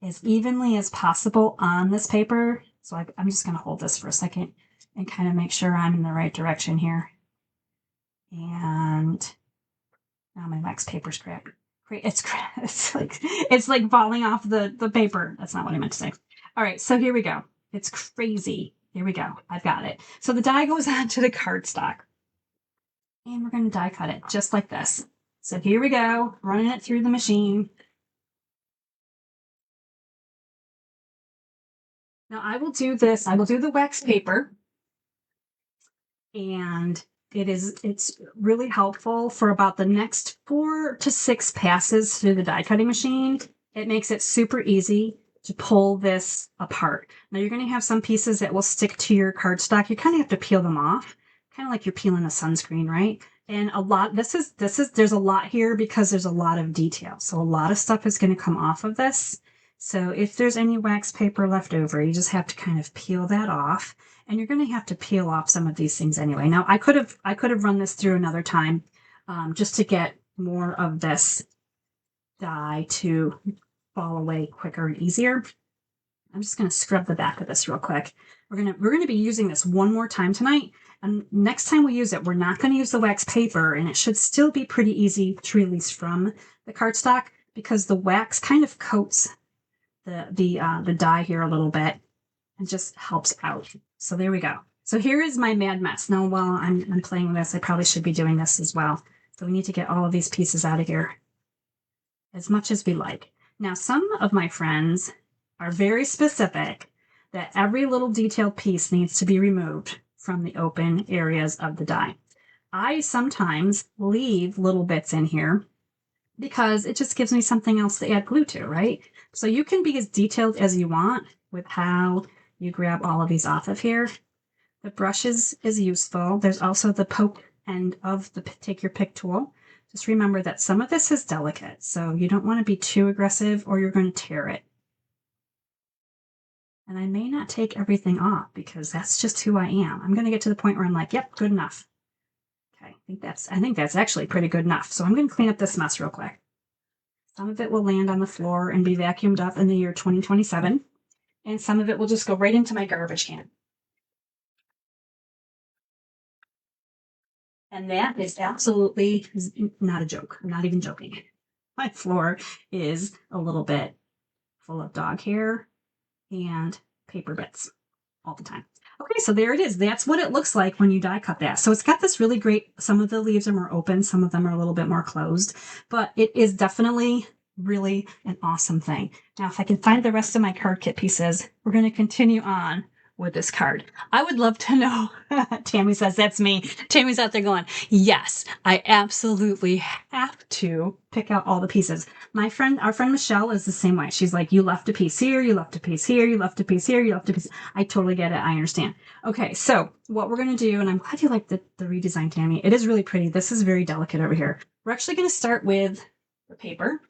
A: as evenly as possible on this paper. So I'm just going to hold this for a second and kind of make sure I'm in the right direction here. And now my wax paper's cracked. It's like falling off the paper. That's not what I meant to say. All right, so here we go. It's crazy. Here we go. I've got it. So the dye goes onto the cardstock. And we're going to die cut it just like this. So here we go, running it through the machine. Now I will do this. I will do the wax paper. And it's really helpful for about the next 4 to 6 passes through the die cutting machine. It makes it super easy to pull this apart. Now you're going to have some pieces that will stick to your cardstock. You kind of have to peel them off, kind of like you're peeling a sunscreen, right? And a lot, there's a lot here because there's a lot of detail. So a lot of stuff is going to come off of this. So if there's any wax paper left over, you just have to kind of peel that off. And you're going to have to peel off some of these things anyway. Now I could have run this through another time just to get more of this dye to fall away quicker and easier. I'm just going to scrub the back of this real quick. We're going to be using this one more time tonight. And next time we use it, we're not going to use the wax paper, and it should still be pretty easy to release from the cardstock because the wax kind of coats the dye here a little bit and just helps out. So there we go. So here is my mad mess. Now, while I'm playing with this, I probably should be doing this as well. So we need to get all of these pieces out of here as much as we like. Now, some of my friends are very specific that every little detailed piece needs to be removed from the open areas of the die. I sometimes leave little bits in here because it just gives me something else to add glue to, right? So you can be as detailed as you want with how you grab all of these off of here. The brush is useful. There's also the poke end of the take your pick tool. Just remember that some of this is delicate, so you don't want to be too aggressive or you're going to tear it. And I may not take everything off because that's just who I am. I'm going to get to the point where I'm like, yep, good enough. Okay, I think that's actually pretty good enough. So I'm going to clean up this mess real quick. Some of it will land on the floor and be vacuumed up in the year 2027. And some of it will just go right into my garbage can. And that is absolutely not a joke. I'm not even joking. My floor is a little bit full of dog hair and paper bits all the time. Okay, so there it is. That's what it looks like when you die cut that. So it's got this really great, some of the leaves are more open, some of them are a little bit more closed, but it is definitely really an awesome thing. Now, if I can find the rest of my card kit pieces, we're going to continue on with this card. I would love to know. Tammy says, that's me. Tammy's out there going, yes, I absolutely have to pick out all the pieces. Our friend Michelle is the same way. She's like, you left a piece here, you left a piece here, you left a piece here, you left a piece. I totally get it. I understand. Okay, so what we're going to do, and I'm glad you like the redesign, Tammy. It is really pretty. This is very delicate over here. We're actually going to start with the paper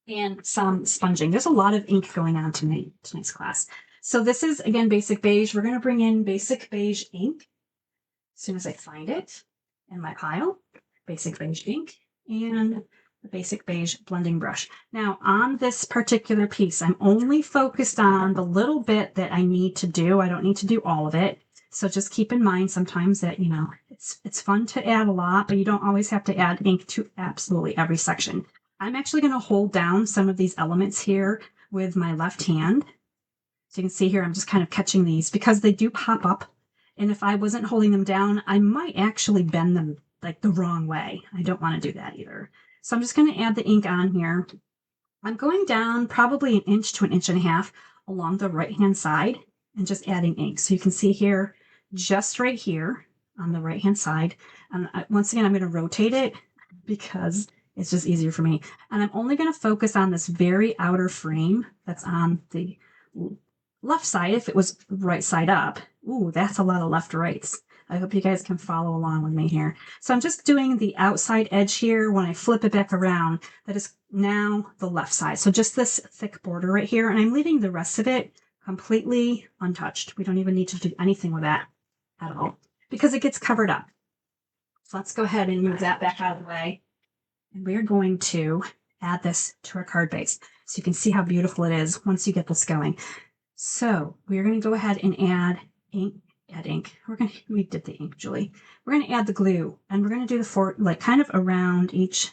A: and some sponging. There's a lot of ink going on tonight's class. So this is, again, basic beige. We're going to bring in basic beige ink as soon as I find it in my pile. Basic beige ink and the basic beige blending brush. Now, on this particular piece, I'm only focused on the little bit that I need to do. I don't need to do all of it. So just keep in mind sometimes that, you know, it's fun to add a lot, but you don't always have to add ink to absolutely every section. I'm actually going to hold down some of these elements here with my left hand. So you can see here, I'm just kind of catching these because they do pop up. And if I wasn't holding them down, I might actually bend them like the wrong way. I don't want to do that either. So I'm just going to add the ink on here. I'm going down probably 1 inch to 1.5 inches along the right-hand side and just adding ink. So you can see here, just right here on the right-hand side. And once again, I'm going to rotate it because it's just easier for me. And I'm only going to focus on this very outer frame that's on the left side. If it was right side up, ooh, that's a lot of left rights. I hope you guys can follow along with me here. So I'm just doing the outside edge here. When I flip it back around, that is now the left side. So just this thick border right here, and I'm leaving the rest of it completely untouched. We don't even need to do anything with that at all because it gets covered up. So let's go ahead and move that back out of the way. And we're going to add this to our card base so you can see how beautiful it is once you get this going. So we're going to go ahead and add ink. We did the ink, Julie. We're going to add the glue, and we're going to do the kind of around each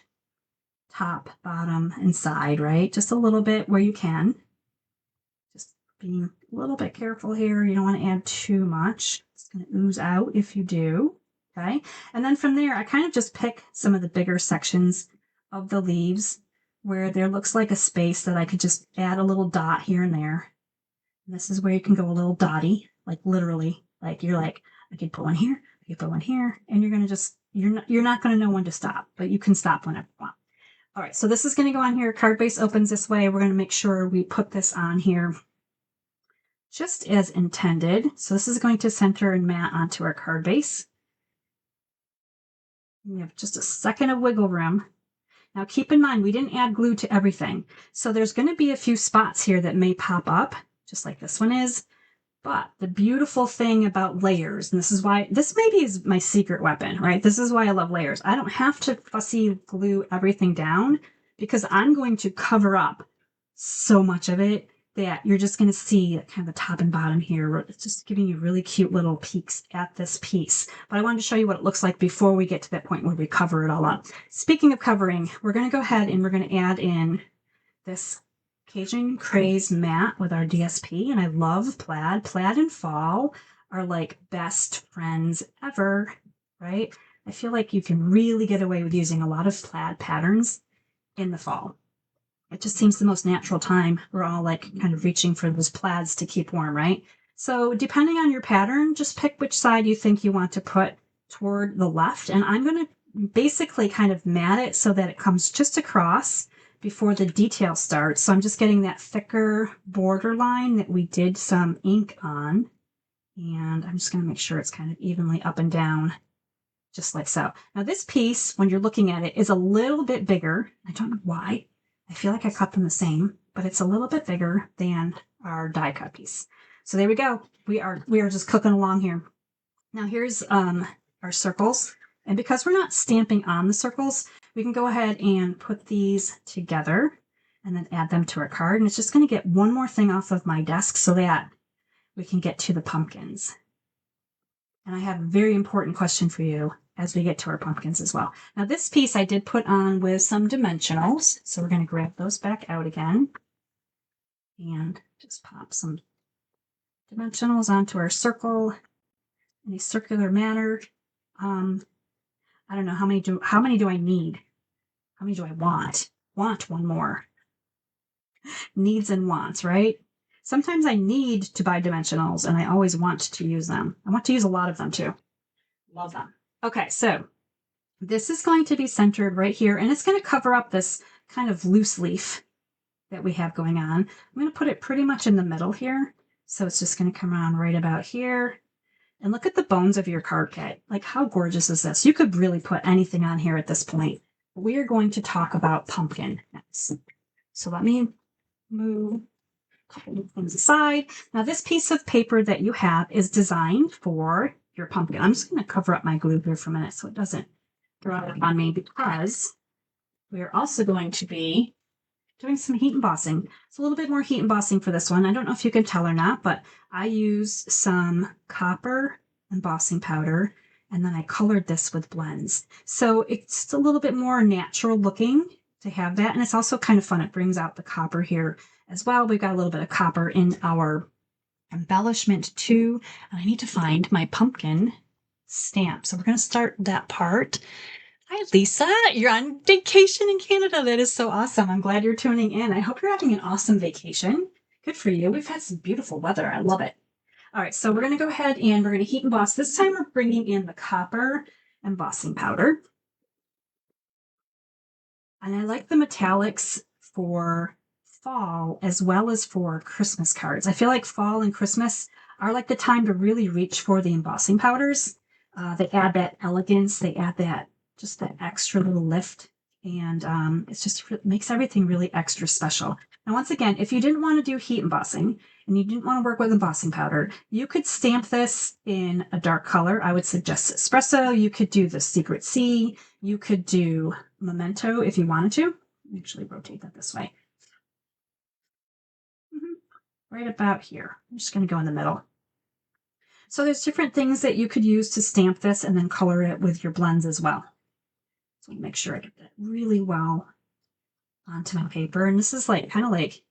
A: top, bottom, and side, right? Just a little bit where you can. Just being a little bit careful here. You don't want to add too much. It's going to ooze out if you do. Okay. And then from there, I kind of just pick some of the bigger sections of the leaves where there looks like a space that I could just add a little dot here and there. And this is where you can go a little dotty, like literally, like you're like, I could put one here, I could put one here, and you're going to just, you're not going to know when to stop, but you can stop whenever you want. All right. So this is going to go on here. Card base opens this way. We're going to make sure we put this on here just as intended. So this is going to center and mat onto our card base. We have just a second of wiggle room. Now keep in mind, we didn't add glue to everything. So there's going to be a few spots here that may pop up, just like this one is. But the beautiful thing about layers, and this is why, this maybe is my secret weapon, right? This is why I love layers. I don't have to fussy glue everything down because I'm going to cover up so much of it that you're just going to see kind of the top and bottom here. It's just giving you really cute little peeks at this piece. But I wanted to show you what it looks like before we get to that point where we cover it all up. Speaking of covering, we're going to go ahead and we're going to add in this Cajun Craze mat with our DSP. And I love plaid. Plaid and fall are like best friends ever, right? I feel like you can really get away with using a lot of plaid patterns in the fall. It just seems the most natural time. We're all like kind of reaching for those plaids to keep warm, right? So depending on your pattern, just pick which side you think you want to put toward the left. And I'm going to basically kind of mat it so that it comes just across before the detail starts. So I'm just getting that thicker border line that we did some ink on. And I'm just going to make sure it's kind of evenly up and down, just like so. Now this piece, when you're looking at it, is a little bit bigger. I don't know why. I feel like I cut them the same, but it's a little bit bigger than our die cut piece. So there we go. We are just cooking along here. Now here's our circles. And because we're not stamping on the circles, we can go ahead and put these together and then add them to our card. And it's just going to get one more thing off of my desk so that we can get to the pumpkins. And I have a very important question for you as we get to our pumpkins as well. Now this piece I did put on with some dimensionals. So we're going to grab those back out again and just pop some dimensionals onto our circle in a circular manner. I don't know how many do I need? How many do I want? Want one more. Needs and wants, right? Sometimes I need to buy dimensionals and I always want to use them. I want to use a lot of them too. Love them. Okay, so this is going to be centered right here and it's going to cover up this kind of loose leaf that we have going on. I'm going to put it pretty much in the middle here. So it's just going to come around right about here. And look at the bones of your card kit. Like how gorgeous is this? You could really put anything on here at this point. We are going to talk about pumpkin next. So let me move a couple of things aside. Now this piece of paper that you have is designed for your pumpkin. I'm just going to cover up my glue here for a minute so it doesn't throw it on me because we're also going to be doing some heat embossing. It's a little bit more heat embossing for this one. I don't know if you can tell or not, but I use some copper embossing powder and then I colored this with blends. So it's a little bit more natural looking to have that. And it's also kind of fun. It brings out the copper here as well. We've got a little bit of copper in our embellishment too. And I need to find my pumpkin stamp. So we're going to start that part. Hi, Lisa. You're on vacation in Canada. That is so awesome. I'm glad you're tuning in. I hope you're having an awesome vacation. Good for you. We've had some beautiful weather. I love it. All right, so we're going to go ahead and we're going to heat emboss. This time we're bringing in the copper embossing powder. And I like the metallics for fall as well as for Christmas cards. I feel like fall and Christmas are like the time to really reach for the embossing powders. They add that elegance, they add that just that extra little lift, and it's just it makes everything really extra special. Now, once again, if you didn't want to do heat embossing and you didn't want to work with embossing powder, you could stamp this in a dark color. I would suggest espresso. You could do the Secret C. You could do Memento if you wanted to. Actually rotate that this way. Right about here. I'm just going to go in the middle. So there's different things that you could use to stamp this and then color it with your blends as well. So make sure I get that really well onto my paper. And this is like kind of like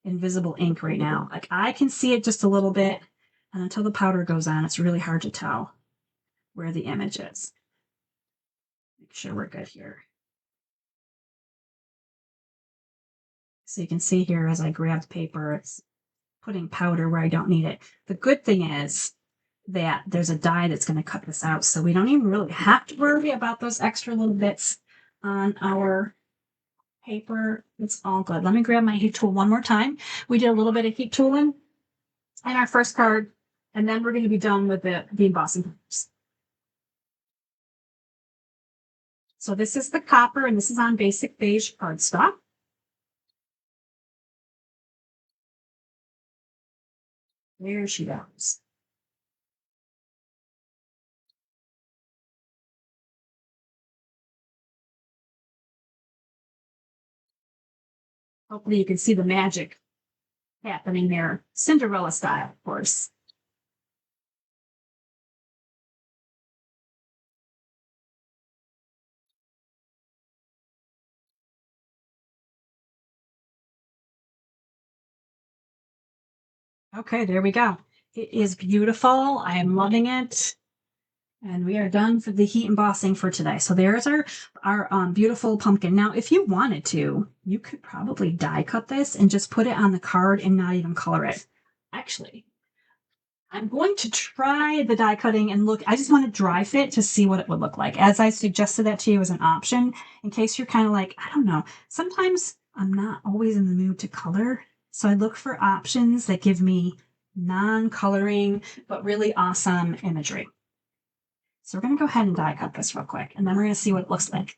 A: invisible ink right now. Like I can see it just a little bit, and until the powder goes on, it's really hard to tell where the image is. Make sure we're good here. So you can see here as I grab the paper, it's putting powder where I don't need it. The good thing is that there's a die that's going to cut this out, so we don't even really have to worry about those extra little bits on our paper. It's all good. Let me grab my heat tool one more time. We did a little bit of heat tooling in our first card, and then we're going to be done with the embossing papers. So this is the copper, and this is on basic beige cardstock. There she goes. Hopefully you can see the magic happening there. Cinderella style, of course. Okay, there we go. It is beautiful. I am loving it. And we are done for the heat embossing for today. So there's our beautiful pumpkin. Now, if you wanted to, you could probably die cut this and just put it on the card and not even color it. Actually, I'm going to try the die cutting and look. I just want to dry fit to see what it would look like. As I suggested that to you as an option, in case you're kind of like, I don't know. Sometimes I'm not always in the mood to color. So I look for options that give me non-coloring, but really awesome imagery. So we're going to go ahead and die cut this real quick, and then we're going to see what it looks like.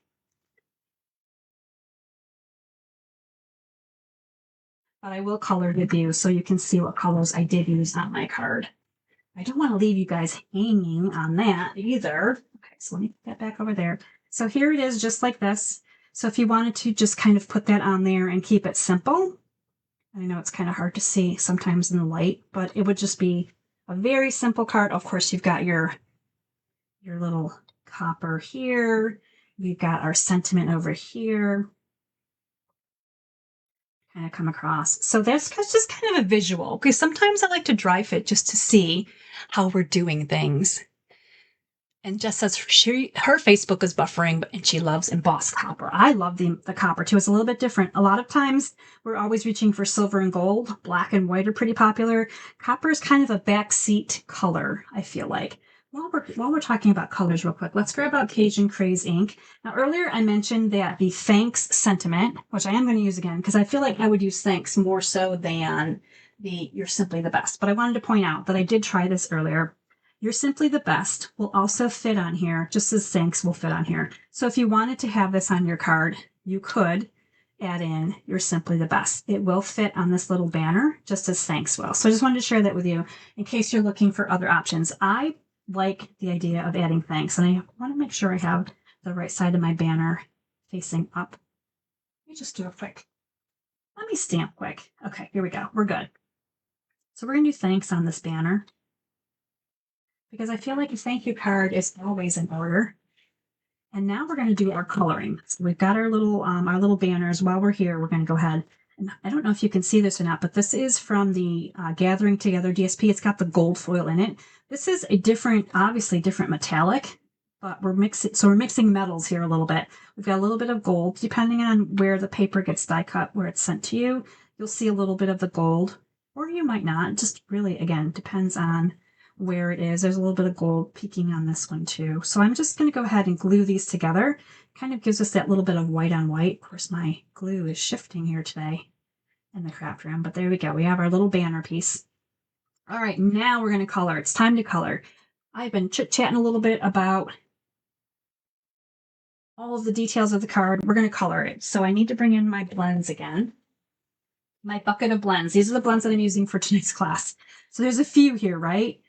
A: But I will color with you so you can see what colors I did use on my card. I don't want to leave you guys hanging on that either. Okay, so let me put that back over there. So here it is, just like this. So if you wanted to just kind of put that on there and keep it simple, I know it's kind of hard to see sometimes in the light, but it would just be a very simple card. Of course, you've got your little copper here. We've got our sentiment over here. Kind of come across. So that's just kind of a visual, because sometimes I like to dry fit just to see how we're doing things. And Jess says her Facebook is buffering, and she loves embossed copper. I love the copper too. It's a little bit different. A lot of times we're always reaching for silver and gold. Black and white are pretty popular. Copper is kind of a backseat color, I feel like. While we're talking about colors real quick, let's grab out Cajun Craze ink. Now, earlier I mentioned that the thanks sentiment, which I am going to use again, because I feel like I would use thanks more so than the you're simply the best. But I wanted to point out that I did try this earlier. You're simply the best will also fit on here, just as thanks will fit on here. So if you wanted to have this on your card, you could add in you're simply the best. It will fit on this little banner, just as thanks will. So I just wanted to share that with you in case you're looking for other options. I like the idea of adding thanks, and I want to make sure I have the right side of my banner facing up. Let me just do a quick, let me stamp quick. Okay, here we go. We're good. So we're going to do thanks on this banner, because I feel like a thank you card is always in order. And now we're going to do our coloring. So we've got our little banners. While we're here, we're going to go ahead. And I don't know if you can see this or not, but this is from the Gathering Together DSP. It's got the gold foil in it. This is a obviously different metallic, but we're mixing metals here a little bit. We've got a little bit of gold, depending on where the paper gets die cut, where it's sent to you. You'll see a little bit of the gold or you might not. Just really, again, depends on where it is. There's a little bit of gold peeking on this one too. So I'm just going to go ahead and glue these together. Kind of gives us that little bit of white on white. Of course, my glue is shifting here today in the craft room, but there we go. We have our little banner piece. All right, now we're going to color. It's time to color. I've been chit-chatting a little bit about all of the details of the card. We're going to color it. So I need to bring in my blends again. My bucket of blends. These are the blends that I'm using for tonight's class. So there's a few here, right?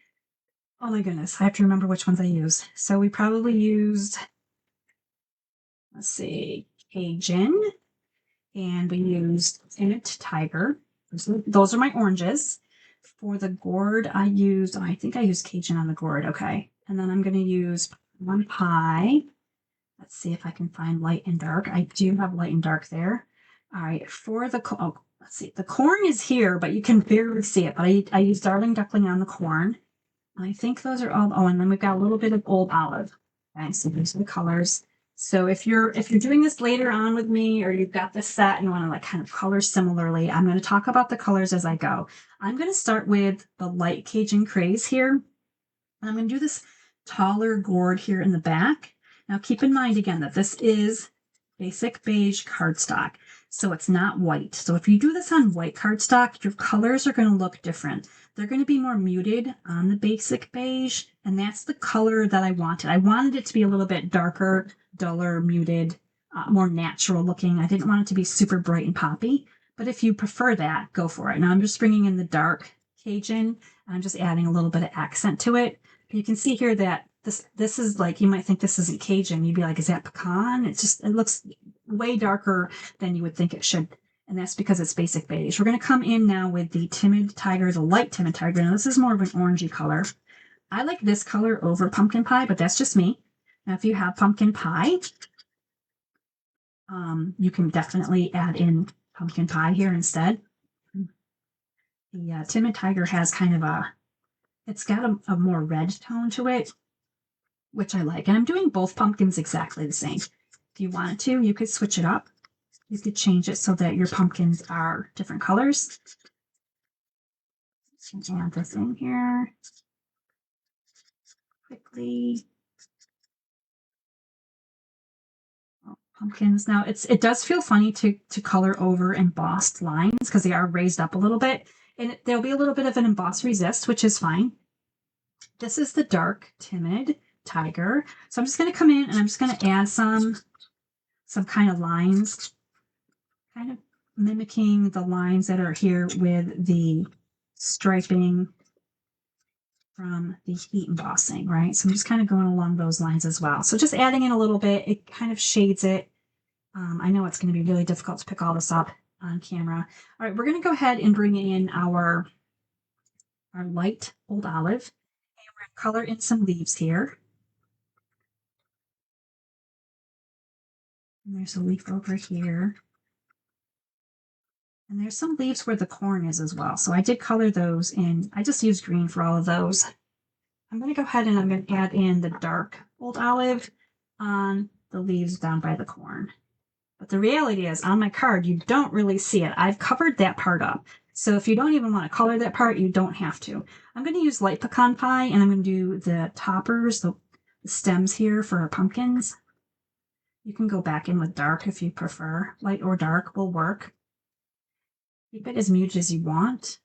A: Oh my goodness, I have to remember which ones I use. So we probably used, let's see, Cajun, and we used Timid Tiger. Those are my oranges. For the gourd, I think I used Cajun on the gourd. Okay. And then I'm going to use one pie. Let's see if I can find light and dark. I do have light and dark there. All right. For the, let's see. The corn is here, but you can barely see it. But I use Darling Duckling on the corn. I think those are all. Oh, and then we've got a little bit of Old Olive. Okay, so these are the colors. So if you're doing this later on with me, or you've got this set and you want to like kind of color similarly, I'm going to talk about the colors as I go. I'm going to start with the light Cajun Craze here. And I'm going to do this taller gourd here in the back. Now keep in mind again that this is basic beige cardstock, so it's not white. So if you do this on white cardstock, your colors are going to look different. They're going to be more muted on the basic beige, and that's the color that I wanted. I wanted it to be a little bit darker, duller, muted, more natural looking. I didn't want it to be super bright and poppy, but if you prefer that, go for it. Now I'm just bringing in the dark Cajun, and I'm just adding a little bit of accent to it. You can see here that this is like, you might think this isn't Cajun. You'd be like, is that pecan? It looks way darker than you would think it should. And that's because it's basic beige. We're going to come in now with the Timid Tiger, the light Timid Tiger. Now this is more of an orangey color. I like this color over pumpkin pie, but that's just me. Now if you have pumpkin pie, you can definitely add in pumpkin pie here instead. The Timid Tiger has kind of it's got a more red tone to it, which I like. And I'm doing both pumpkins exactly the same. If you wanted to, you could switch it up. You could change it so that your pumpkins are different colors. Let's add this in here quickly. Oh, pumpkins. Now it does feel funny to color over embossed lines because they are raised up a little bit. And there'll be a little bit of an emboss resist, which is fine. This is the dark Timid Tiger. So I'm just going to come in and I'm just going to add some kind of lines, kind of mimicking the lines that are here with the striping from the heat embossing, right? So I'm just kind of going along those lines as well. So just adding in a little bit, it kind of shades it. I know it's going to be really difficult to pick all this up on camera. All right, we're going to go ahead and bring in our light Old Olive. And we're going to color in some leaves here. And there's a leaf over here. And there's some leaves where the corn is as well. So I did color those in. I just used green for all of those. I'm going to go ahead and I'm going to add in the dark Old Olive on the leaves down by the corn. But the reality is on my card, you don't really see it. I've covered that part up. So if you don't even want to color that part, you don't have to. I'm going to use light pecan pie and I'm going to do the toppers, the stems here for our pumpkins. You can go back in with dark if you prefer. Light or dark will work. Keep it as muted as you want.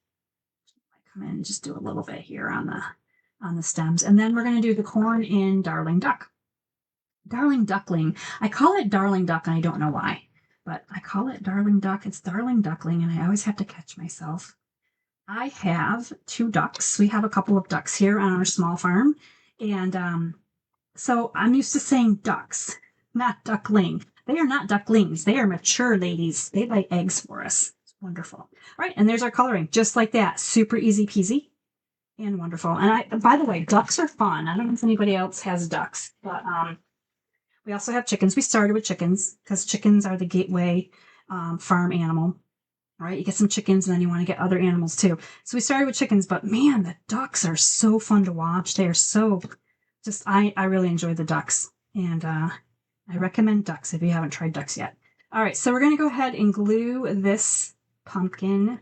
A: I come in and just do a little bit here on the stems. And then we're going to do the corn in Darling Duck. Darling Duckling. I call it Darling Duck and I don't know why, but I call it Darling Duck. It's Darling Duckling and I always have to catch myself. I have 2 ducks. We have a couple of ducks here on our small farm. And so I'm used to saying ducks, not duckling. They are not ducklings. They are mature ladies. They lay eggs for us. It's wonderful. All right, and there's our coloring, just like that. Super easy peasy and wonderful. And by the way, ducks are fun. I don't know if anybody else has ducks, but we also have chickens. We started with chickens because chickens are the gateway farm animal. Right? You get some chickens and then you want to get other animals too. So we started with chickens, but man, the ducks are so fun to watch. They are so I really enjoy the ducks. And I recommend ducks if you haven't tried ducks yet. All right, so we're going to go ahead and glue this pumpkin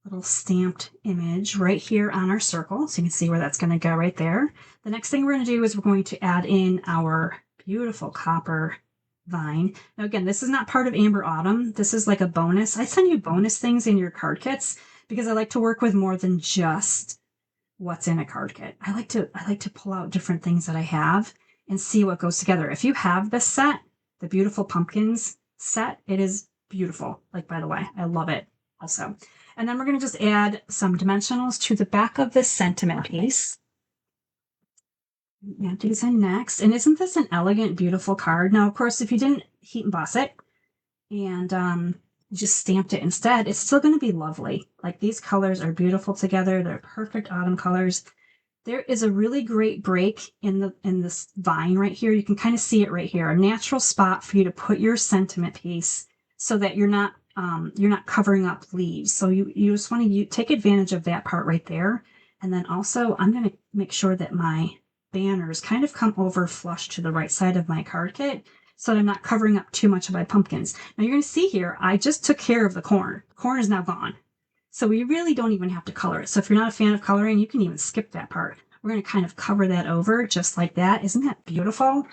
A: little stamped image right here on our circle. So you can see where that's going to go right there. The next thing we're going to do is we're going to add in our beautiful copper vine. Now again, this is not part of Amber Autumn. This is like a bonus. I send you bonus things in your card kits because I like to work with more than just what's in a card kit. I like to pull out different things that I have and see what goes together. If you have this set, the Beautiful Pumpkins set, it is beautiful. Like, by the way, I love it also. And then we're going to just add some dimensionals to the back of this sentiment piece. Add these in next. And isn't this an elegant, beautiful card? Now, of course, if you didn't heat emboss it and you just stamped it instead, it's still going to be lovely. Like, these colors are beautiful together. They're perfect autumn colors. There is a really great break in this vine right here. You can kind of see it right here. A natural spot for you to put your sentiment piece so that you're not covering up leaves. So you just want to take advantage of that part right there. And then also I'm going to make sure that my banners kind of come over flush to the right side of my card kit so that I'm not covering up too much of my pumpkins. Now you're going to see here, I just took care of the corn. Corn is now gone. So we really don't even have to color it. So if you're not a fan of coloring, you can even skip that part. We're going to kind of cover that over just like that. Isn't that beautiful?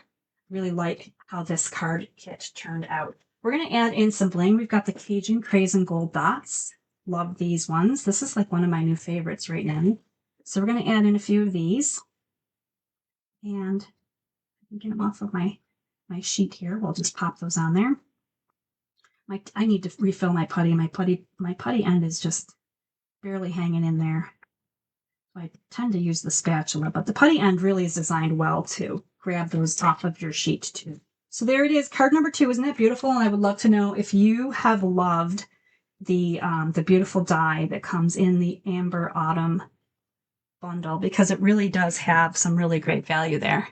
A: Really like how this card kit turned out. We're going to add in some bling. We've got the Cajun Craze and Gold dots. Love these ones. This is like one of my new favorites right now. So we're going to add in a few of these. And get them off of my sheet here. We'll just pop those on there. I need to refill my putty. My putty end is just barely hanging in there. I tend to use the spatula, but the putty end really is designed well to grab those off of your sheet too. So there it is, card number 2. Isn't that beautiful? And I would love to know if you have loved the beautiful die that comes in the Amber Autumn bundle, because it really does have some really great value there.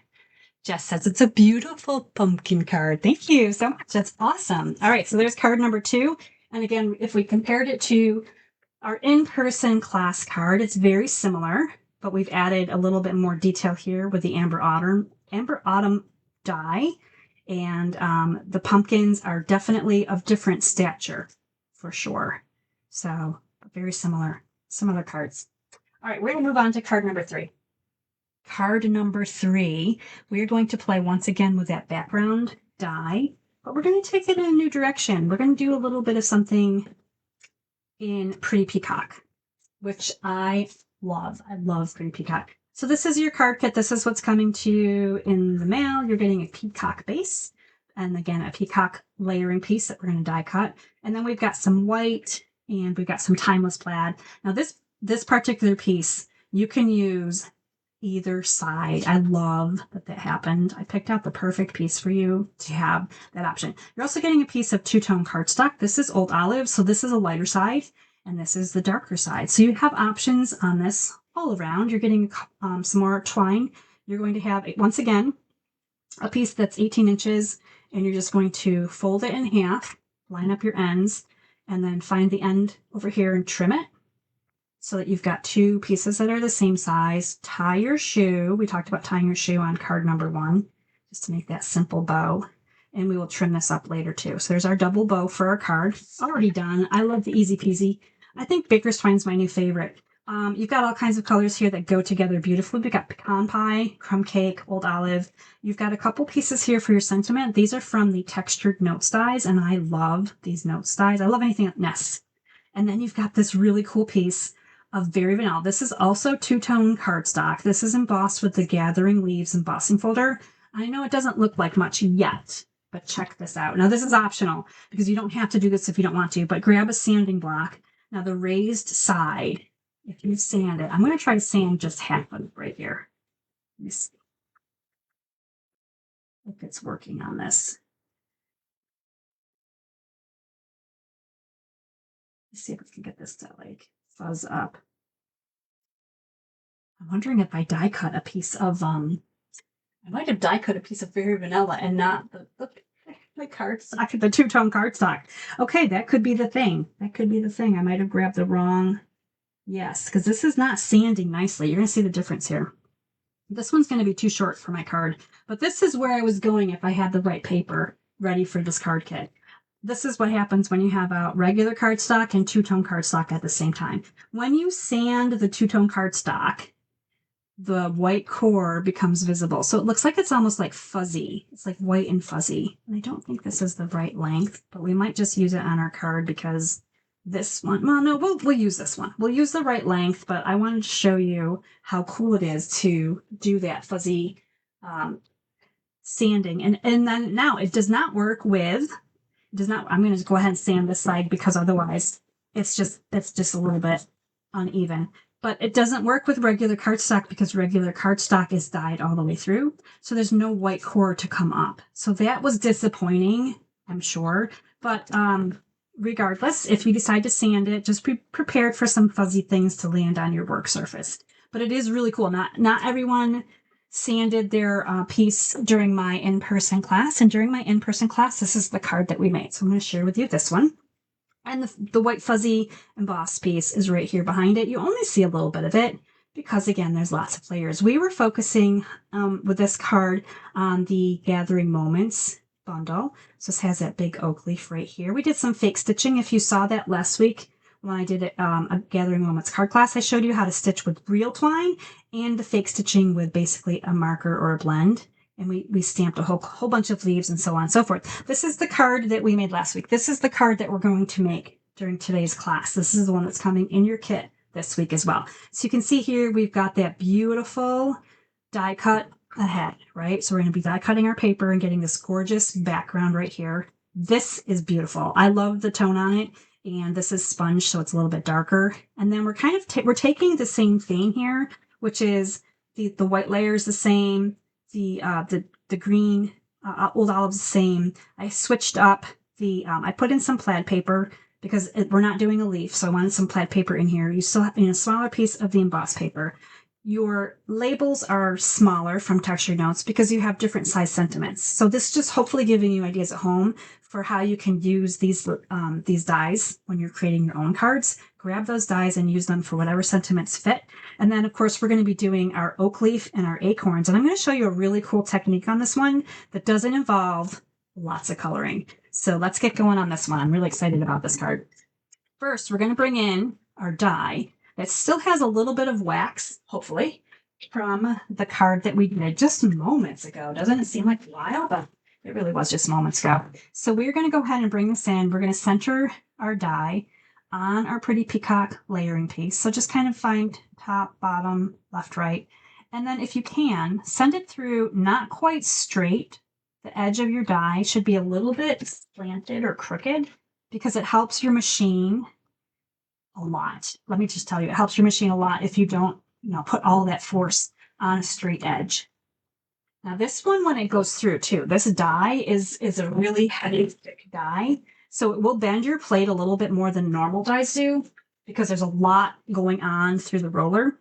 A: Jess says it's a beautiful pumpkin card. Thank you so much. That's awesome. All right, so there's card number 2. And again, if we compared it to our in-person class card, it's very similar, but we've added a little bit more detail here with the Amber Autumn die. And the pumpkins are definitely of different stature, for sure. So very similar cards. All right, we're going to move on to card number 3. Card number 3, we're going to play once again with that background die, but we're going to take it in a new direction. We're going to do a little bit of something in Pretty Peacock, which I love. I love Pretty Peacock. So this is your card kit. This is what's coming to you in the mail. You're getting a peacock base, and again, a peacock layering piece that we're going to die cut. And then we've got some white, and we've got some timeless plaid. Now this particular piece, you can use either side. I love that happened. I picked out the perfect piece for you to have that option. You're also getting a piece of two-tone cardstock. This is Old Olive, so this is a lighter side, and this is the darker side. So you have options on this all around. You're getting some more twine. You're going to have, once again, a piece that's 18 inches, and you're just going to fold it in half, line up your ends, and then find the end over here and trim it, so that you've got 2 pieces that are the same size. Tie your shoe. We talked about tying your shoe on card number 1, just to make that simple bow. And we will trim this up later too. So there's our double bow for our card. Already done. I love the easy peasy. I think Baker's Twine's my new favorite. You've got all kinds of colors here that go together beautifully. We've got pecan pie, crumb cake, old olive. You've got a couple pieces here for your sentiment. These are from the textured notes dies, and I love these notes dies. I love anything that nests. And then you've got this really cool piece of Very Vanilla. This is also two-tone cardstock. This is embossed with the Gathering Leaves embossing folder. I know it doesn't look like much yet, but check this out. Now this is optional because you don't have to do this if you don't want to, but grab a sanding block. Now the raised side, if you sand it, I'm going to try to sand just half of it right here. Let me see if it's working on this. Let's see if we can get this to like fuzz up. I'm wondering if I die cut a piece of I might have die cut a piece of Very Vanilla and not the cardstock, the two-tone cardstock. Okay, that could be the thing. That could be the thing. I might have grabbed the wrong. Yes, because this is not sanding nicely. You're going to see the difference here. This one's going to be too short for my card, but this is where I was going if I had the right paper ready for this card kit. this is what happens when you have a regular cardstock and two-tone cardstock at the same time. When you sand the two-tone cardstock, the white core becomes visible. So it looks like it's almost like fuzzy. It's like white and fuzzy. And I don't think this is the right length, but we might just use it on our card because this one, well, no, we'll use this one. We'll use the right length, but I wanted to show you how cool it is to do that fuzzy sanding. And then now it does not work with, does not, I'm going to go ahead and sand this side because otherwise it's just a little bit uneven. But it doesn't work with regular cardstock because regular cardstock is dyed all the way through. So there's no white core to come up. So that was disappointing, I'm sure. But regardless, if you decide to sand it, just be prepared for some fuzzy things to land on your work surface. But it is really cool. Not everyone sanded their piece during my in-person class. And during my in-person class, this is the card that we made. So I'm going to share with you this one. And the white fuzzy embossed piece is right here behind it. You only see a little bit of it because, again, there's lots of layers. We were focusing with this card on the Gathering Moments bundle. So this has that big oak leaf right here. We did some fake stitching. If you saw that last week when I did a Gathering Moments card class, I showed you how to stitch with real twine and the fake stitching with basically a marker or a blend. And we stamped a whole bunch of leaves and so on and so forth. This is the card that we made last week. This is the card that we're going to make during today's class. This is the one that's coming in your kit this week as well. So you can see here, we've got that beautiful die cut ahead, right? So we're going to be die cutting our paper and getting this gorgeous background right here. This is beautiful. I love the tone on it. And this is sponge, so it's a little bit darker. And then we're kind of, we're taking the same theme here, which is the white layer is the same. The green old olive's the same. I switched up I put in some plaid paper because we're not doing a leaf, so I wanted some plaid paper in here. You still have a smaller piece of the embossed paper. Your labels are smaller from Texture Notes because you have different size sentiments. So this is just hopefully giving you ideas at home for how you can use these dies when you're creating your own cards. Grab those dies and use them for whatever sentiments fit. And then, of course, we're going to be doing our oak leaf and our acorns. And I'm going to show you a really cool technique on this one that doesn't involve lots of coloring. So let's get going on this one. I'm really excited about this card. First, we're going to bring in our die that still has a little bit of wax, hopefully, from the card that we did just moments ago. Doesn't it seem like a while? But it really was just moments ago. So we're going to go ahead and bring this in. We're going to center our die on our pretty peacock layering piece. So just kind of find top, bottom, left, right. And then if you can, send it through not quite straight. The edge of your die should be a little bit slanted or crooked because it helps your machine a lot. Let me just tell you, it helps your machine a lot if you don't, put all that force on a straight edge. Now this one, when it goes through too, this die is a really heavy, thick die. So it will bend your plate a little bit more than normal dies do because there's a lot going on through the roller.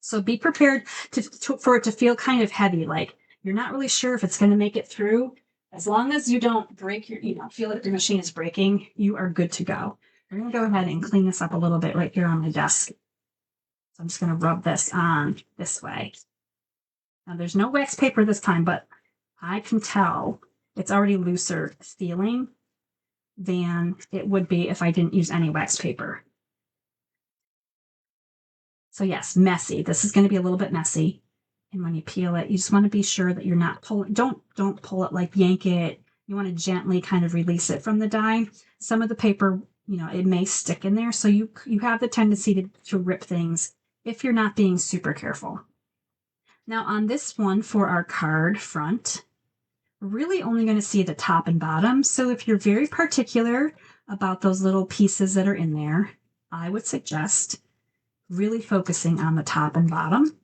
A: So be prepared for it to feel kind of heavy, like you're not really sure if it's going to make it through. As long as you don't break feel like the machine is breaking, you are good to go. We're going to go ahead and clean this up a little bit right here on my desk. So I'm just going to rub this on this way. Now there's no wax paper this time, but I can tell it's already looser feeling than it would be if I didn't use any wax paper. So yes, messy. This is going to be a little bit messy. And when you peel it, you just want to be sure that you're not pulling, don't pull it, like yank it. You want to gently kind of release it from the die. Some of the paper, it may stick in there. So you have the tendency to rip things if you're not being super careful. Now on this one for our card front, we're really only going to see the top and bottom. So if you're very particular about those little pieces that are in there, I would suggest really focusing on the top and bottom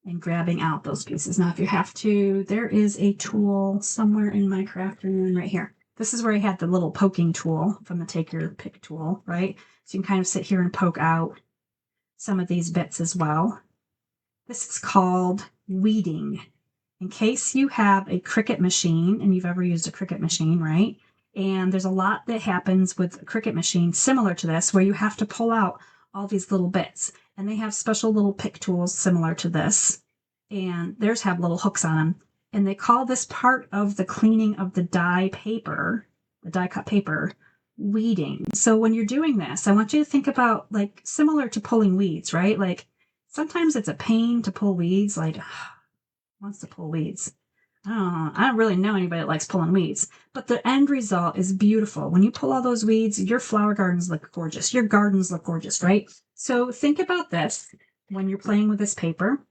A: and grabbing out those pieces. Now, if you have to, there is a tool somewhere in my craft room right here. This is where I had the little poking tool from the Take Your Pick tool, right? So you can kind of sit here and poke out some of these bits as well. This is called weeding. In case you have a Cricut machine, and you've ever used a Cricut machine, right? And there's a lot that happens with a Cricut machine similar to this, where you have to pull out all these little bits. And they have special little pick tools similar to this. And theirs have little hooks on them. And they call this part of the cleaning of the die paper the die cut paper, weeding. So when you're doing this, I want you to think about like similar to pulling weeds, right? Like sometimes it's a pain to pull weeds, like wants to pull weeds. I don't really know anybody that likes pulling weeds, but the end result is beautiful. When you pull all those weeds, your flower gardens look gorgeous. Your gardens look gorgeous, right? So think about this when you're playing with this paper.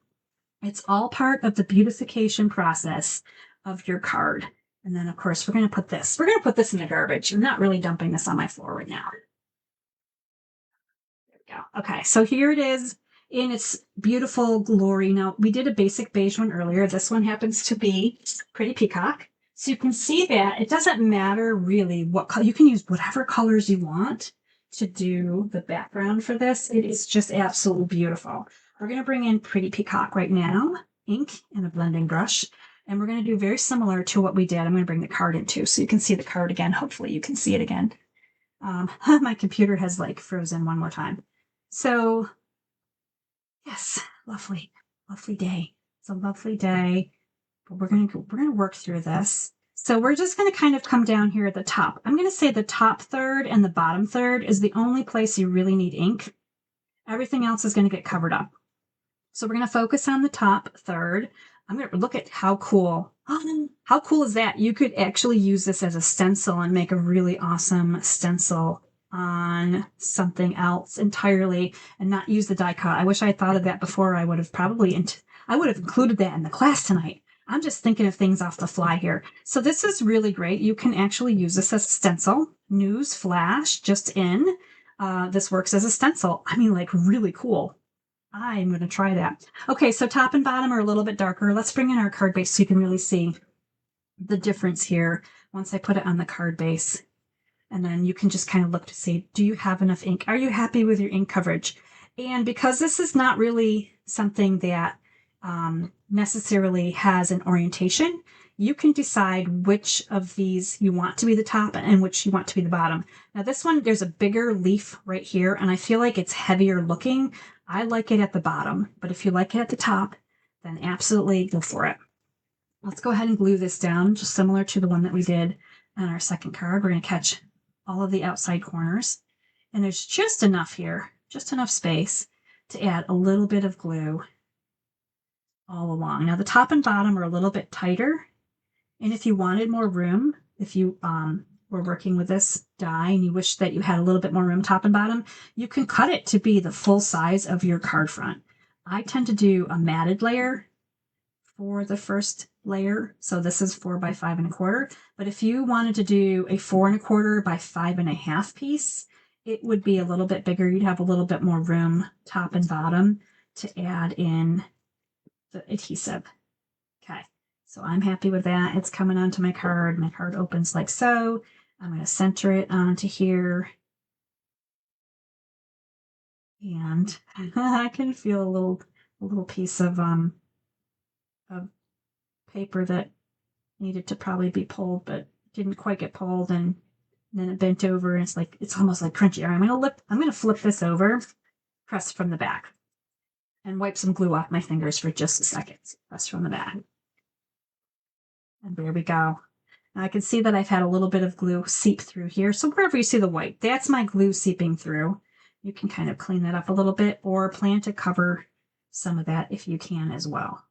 A: It's all part of the beautification process of your card. And then, of course, we're going to put this. We're going to put this in the garbage. I'm not really dumping this on my floor right now. There we go. Okay, so here it is in its beautiful glory. Now, we did a basic beige one earlier. This one happens to be Pretty Peacock. So you can see that it doesn't matter really what color. You can use whatever colors you want to do the background for this. It is just absolutely beautiful. We're going to bring in Pretty Peacock right now, ink and a blending brush. And we're going to do very similar to what we did. I'm going to bring the card in too, so you can see the card again. Hopefully you can see it again. My computer has like frozen one more time. So yes, lovely, lovely day. It's a lovely day, but we're gonna work through this. So we're just gonna kind of come down here at the top. I'm gonna say the top third and the bottom third is the only place you really need ink. Everything else is gonna get covered up. So we're gonna focus on the top third. I'm gonna look at how cool. How cool is that? You could actually use this as a stencil and make a really awesome stencil on something else entirely and not use the die cut. I wish I had thought of that before. I would have included that in the class tonight. I'm just thinking of things off the fly here. So this is really great. You can actually use this as a stencil. News flash just in. This works as a stencil. I mean, like really cool. I'm going to try that. Okay, so top and bottom are a little bit darker. Let's bring in our card base so you can really see the difference here once I put it on the card base. And then you can just kind of look to see, do you have enough ink? Are you happy with your ink coverage? And because this is not really something that necessarily has an orientation, you can decide which of these you want to be the top and which you want to be the bottom. Now this one, there's a bigger leaf right here, and I feel like it's heavier looking. I like it at the bottom, but if you like it at the top, then absolutely go for it. Let's go ahead and glue this down, just similar to the one that we did on our second card. We're going to catch all of the outside corners, and there's just enough here, just enough space to add a little bit of glue all along. Now the top and bottom are a little bit tighter, and if you wanted more room, if you were working with this die and you wish that you had a little bit more room top and bottom, you can cut it to be the full size of your card front. I tend to do a matted layer for the first layer. So this is 4 by 5 1/4. But if you wanted to do a 4 1/4 by 5 1/2 piece, it would be a little bit bigger. You'd have a little bit more room top and bottom to add in the adhesive. Okay. So I'm happy with that. It's coming onto my card. My card opens like so. I'm going to center it onto here. And I can feel a little piece of paper that needed to probably be pulled, but didn't quite get pulled, and then it bent over, and it's almost like crunchy. All right, I'm gonna flip this over, press from the back, and wipe some glue off my fingers for just a second. Press from the back. And there we go. Now I can see that I've had a little bit of glue seep through here. So wherever you see the white, that's my glue seeping through. You can kind of clean that up a little bit or plan to cover some of that if you can as well.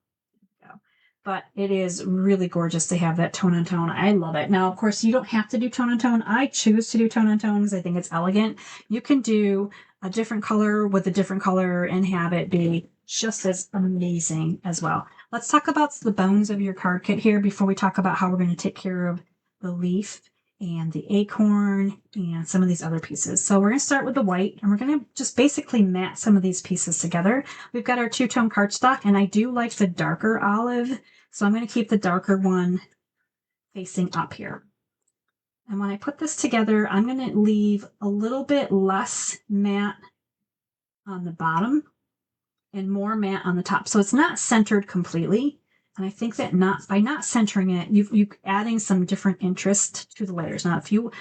A: But it is really gorgeous to have that tone on tone. I love it. Now, of course, you don't have to do tone on tone. I choose to do tone on tone because I think it's elegant. You can do a different color with a different color and have it be just as amazing as well. Let's talk about the bones of your card kit here before we talk about how we're going to take care of the leaf and the acorn and some of these other pieces. So we're going to start with the white, and we're going to just basically mat some of these pieces together. We've got our two-tone cardstock, and I do like the darker olive, so I'm going to keep the darker one facing up here. And when I put this together, I'm going to leave a little bit less matte on the bottom and more matte on the top. So it's not centered completely. And I think that by not centering it, you're adding some different interest to the layers. Now, if you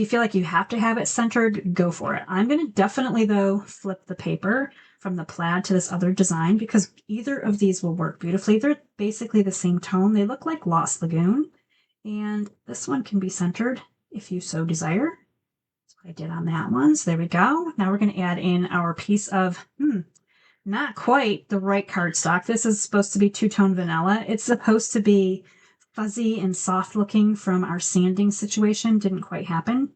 A: feel like you have to have it centered, go for it. I'm going to definitely, though, flip the paper from the plaid to this other design because either of these will work beautifully. They're basically the same tone. They look like Lost Lagoon. And this one can be centered if you so desire. That's what I did on that one. So there we go. Now we're going to add in our piece of, not quite the right cardstock. This is supposed to be two-tone vanilla. It's supposed to be fuzzy and soft looking from our sanding situation. Didn't quite happen,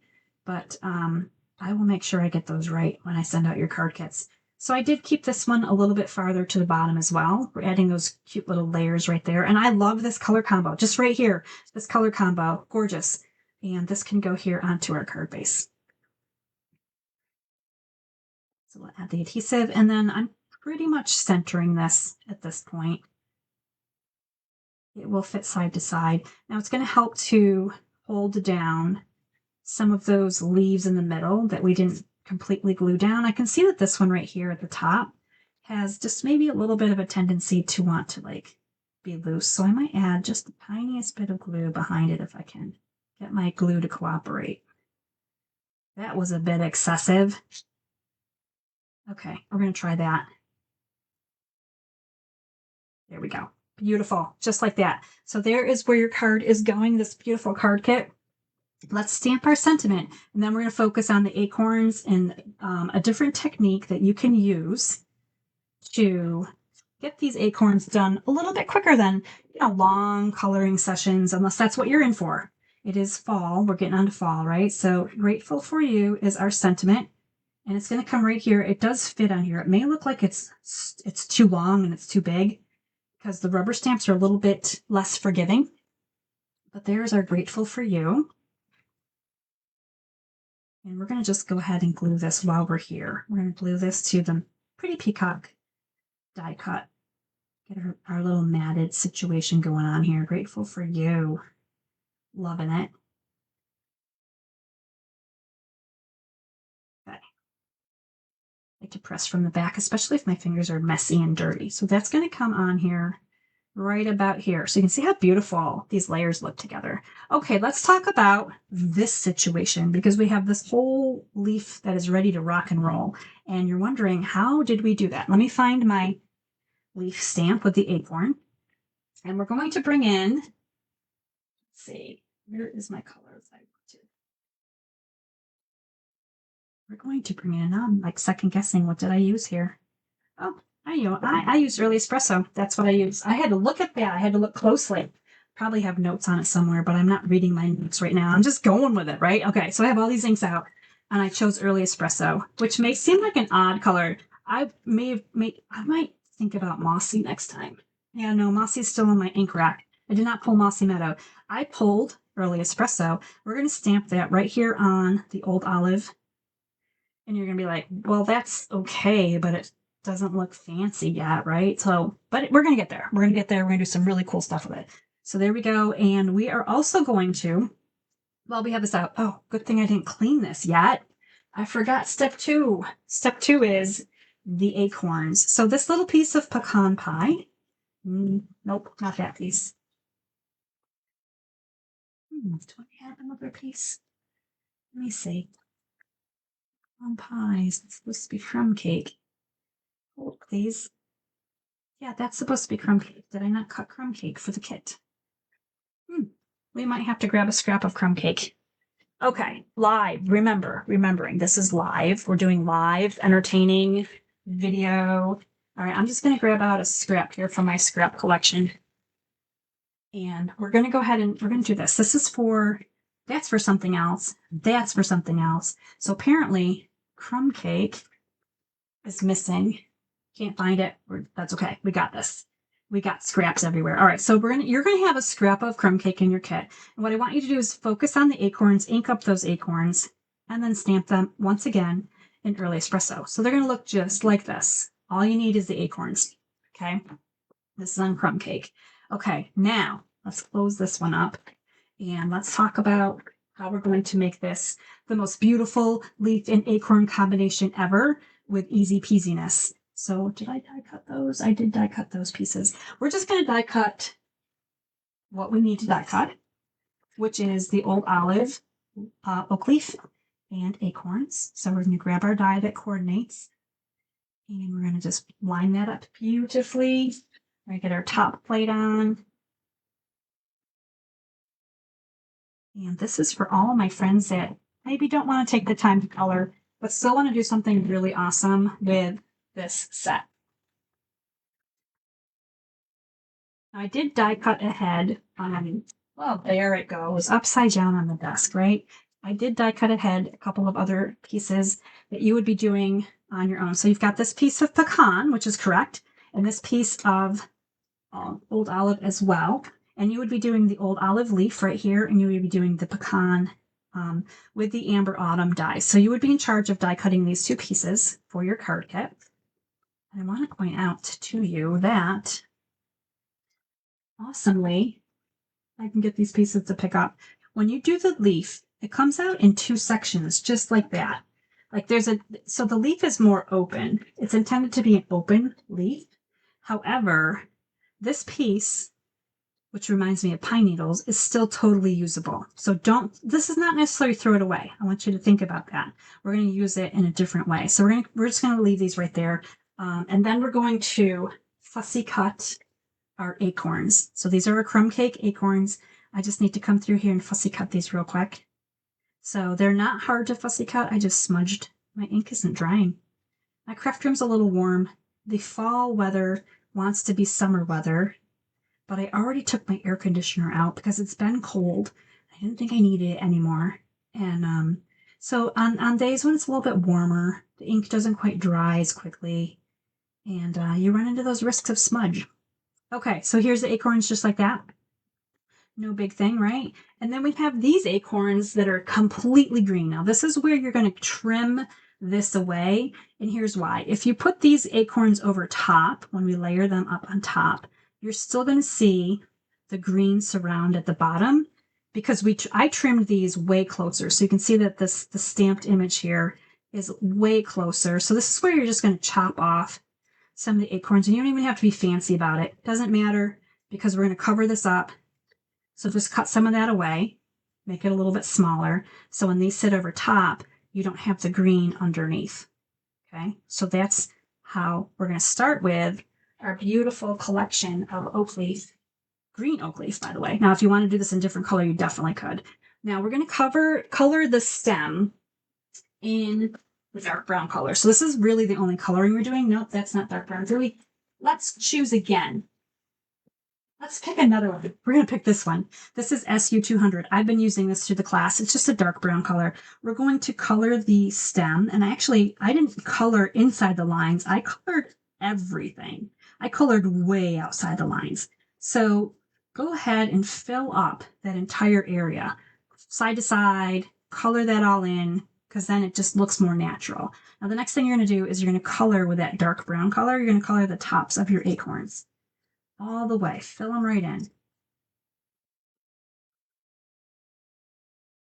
A: but I will make sure I get those right when I send out your card kits. So I did keep this one a little bit farther to the bottom as well. We're adding those cute little layers right there. And I love this color combo, just right here. This color combo, gorgeous. And this can go here onto our card base. So we'll add the adhesive, and then I'm pretty much centering this at this point. It will fit side to side. Now it's going to help to hold down some of those leaves in the middle that we didn't completely glue down. I can see that this one right here at the top has just maybe a little bit of a tendency to want to like be loose. So I might add just the tiniest bit of glue behind it if I can get my glue to cooperate. That was a bit excessive. Okay, we're going to try that. There we go. Beautiful. Just like that. So there is where your card is going, this beautiful card kit. Let's stamp our sentiment, and then we're going to focus on the acorns and a different technique that you can use to get these acorns done a little bit quicker than, long coloring sessions, unless that's what you're in for. It is fall. We're getting on to fall, right? So grateful for you is our sentiment, and it's going to come right here. It does fit on here. It may look like it's too long and it's too big because the rubber stamps are a little bit less forgiving, but there's our grateful for you. And we're going to just go ahead and glue this while we're here. We're going to glue this to the Pretty Peacock die cut. Get our little matted situation going on here. Grateful for you. Loving it. Okay. I like to press from the back, especially if my fingers are messy and dirty. So that's going to come on here right about here. So you can see how beautiful these layers look together. Okay, let's talk about this situation because we have this whole leaf that is ready to rock and roll. And you're wondering, how did we do that? Let me find my leaf stamp with the acorn. And we're going to bring in, let's see, where is my color? We're going to bring in, I'm like second guessing, what did I use here? Oh, I used early espresso. That's what I used. I had to look at that. I had to look closely. Probably have notes on it somewhere, but I'm not reading my notes right now. I'm just going with it, right? Okay, so I have all these inks out, and I chose early espresso, which may seem like an odd color. I might think about mossy next time. Yeah, no, mossy's still in my ink rack. I did not pull Mossy Meadow. I pulled early espresso. We're going to stamp that right here on the old olive. And you're going to be like, well, that's okay, but it doesn't look fancy yet, right? So, but we're going to get there. We're going to get there. We're going to do some really cool stuff with it. So there we go. And we are also going to, while we have this out, oh, good thing I didn't clean this yet. I forgot step 2. Step 2 is the acorns. So this little piece of pecan pie, nope, not that piece. Do I have another piece? Let me see. Pecan pies, it's supposed to be crumb cake. Hold, please. Yeah, that's supposed to be crumb cake. Did I not cut crumb cake for the kit? We might have to grab a scrap of crumb cake. Okay, live. Remembering this is live. We're doing live, entertaining video. All right, I'm just going to grab out a scrap here from my scrap collection. And we're going to go ahead and we're going to do this. This is for, that's for something else. That's for something else. So apparently, crumb cake is missing. Can't find it. That's okay. We got this. We got scraps everywhere. All right, so you're gonna have a scrap of crumb cake in your kit. And what I want you to do is focus on the acorns, ink up those acorns, and then stamp them once again in early espresso. So they're gonna look just like this. All you need is the acorns. Okay. This is on crumb cake. Okay, now let's close this one up and let's talk about how we're going to make this the most beautiful leaf and acorn combination ever with easy peasiness. So did I die cut those? I did die cut those pieces. We're just going to die cut what we need to die cut, which is the old olive, oak leaf, and acorns. So we're going to grab our die that coordinates, and we're going to just line that up beautifully. We're going to get our top plate on. And this is for all of my friends that maybe don't want to take the time to color, but still want to do something really awesome with this set. Now, I did die cut ahead. Well, there it goes, upside down on the desk, right? I did die cut ahead a couple of other pieces that you would be doing on your own. So you've got this piece of pecan, which is correct, and this piece of old olive as well. And you would be doing the old olive leaf right here, and you would be doing the pecan with the amber autumn die. So you would be in charge of die cutting these two pieces for your card kit. And I want to point out to you that awesomely, I can get these pieces to pick up. When you do the leaf, it comes out in two sections, just like that. Like so the leaf is more open. It's intended to be an open leaf. However, this piece, which reminds me of pine needles, is still totally usable. So this is not necessarily throw it away. I want you to think about that. We're going to use it in a different way. So we're just going to leave these right there. And then we're going to fussy cut our acorns. So these are our crumb cake acorns. I just need to come through here and fussy cut these real quick. So they're not hard to fussy cut. I just smudged. My ink isn't drying. My craft room's a little warm. The fall weather wants to be summer weather, but I already took my air conditioner out because it's been cold. I didn't think I needed it anymore. And so on days when it's a little bit warmer, the ink doesn't quite dry as quickly, and you run into those risks of smudge. Okay, so here's the acorns just like that. No big thing, right? And then we have these acorns that are completely green. Now, this is where you're going to trim this away, and here's why. If you put these acorns over top, when we layer them up on top, you're still going to see the green surround at the bottom because I trimmed these way closer. So you can see that the stamped image here is way closer. So this is where you're just going to chop off some of the acorns, and you don't even have to be fancy about it. It doesn't matter because we're going to cover this up. So just cut some of that away, make it a little bit smaller. So when these sit over top, you don't have the green underneath. Okay, so that's how we're going to start with our beautiful collection of oak leaf, green oak leaf, by the way. Now, if you want to do this in different color, you definitely could. Now we're going to color the stem in the dark brown color. So this is really the only coloring we're doing. Nope, that's not dark brown. Really, let's choose again. Let's pick another one. We're going to pick this one. This is SU200. I've been using this through the class. It's just a dark brown color. We're going to color the stem. And I didn't color inside the lines. I colored everything. I colored way outside the lines. So go ahead and fill up that entire area. Side to side, color that all in, because then it just looks more natural. Now the next thing you're going to do is you're going to color with that dark brown color. You're going to color the tops of your acorns. All the way, fill them right in.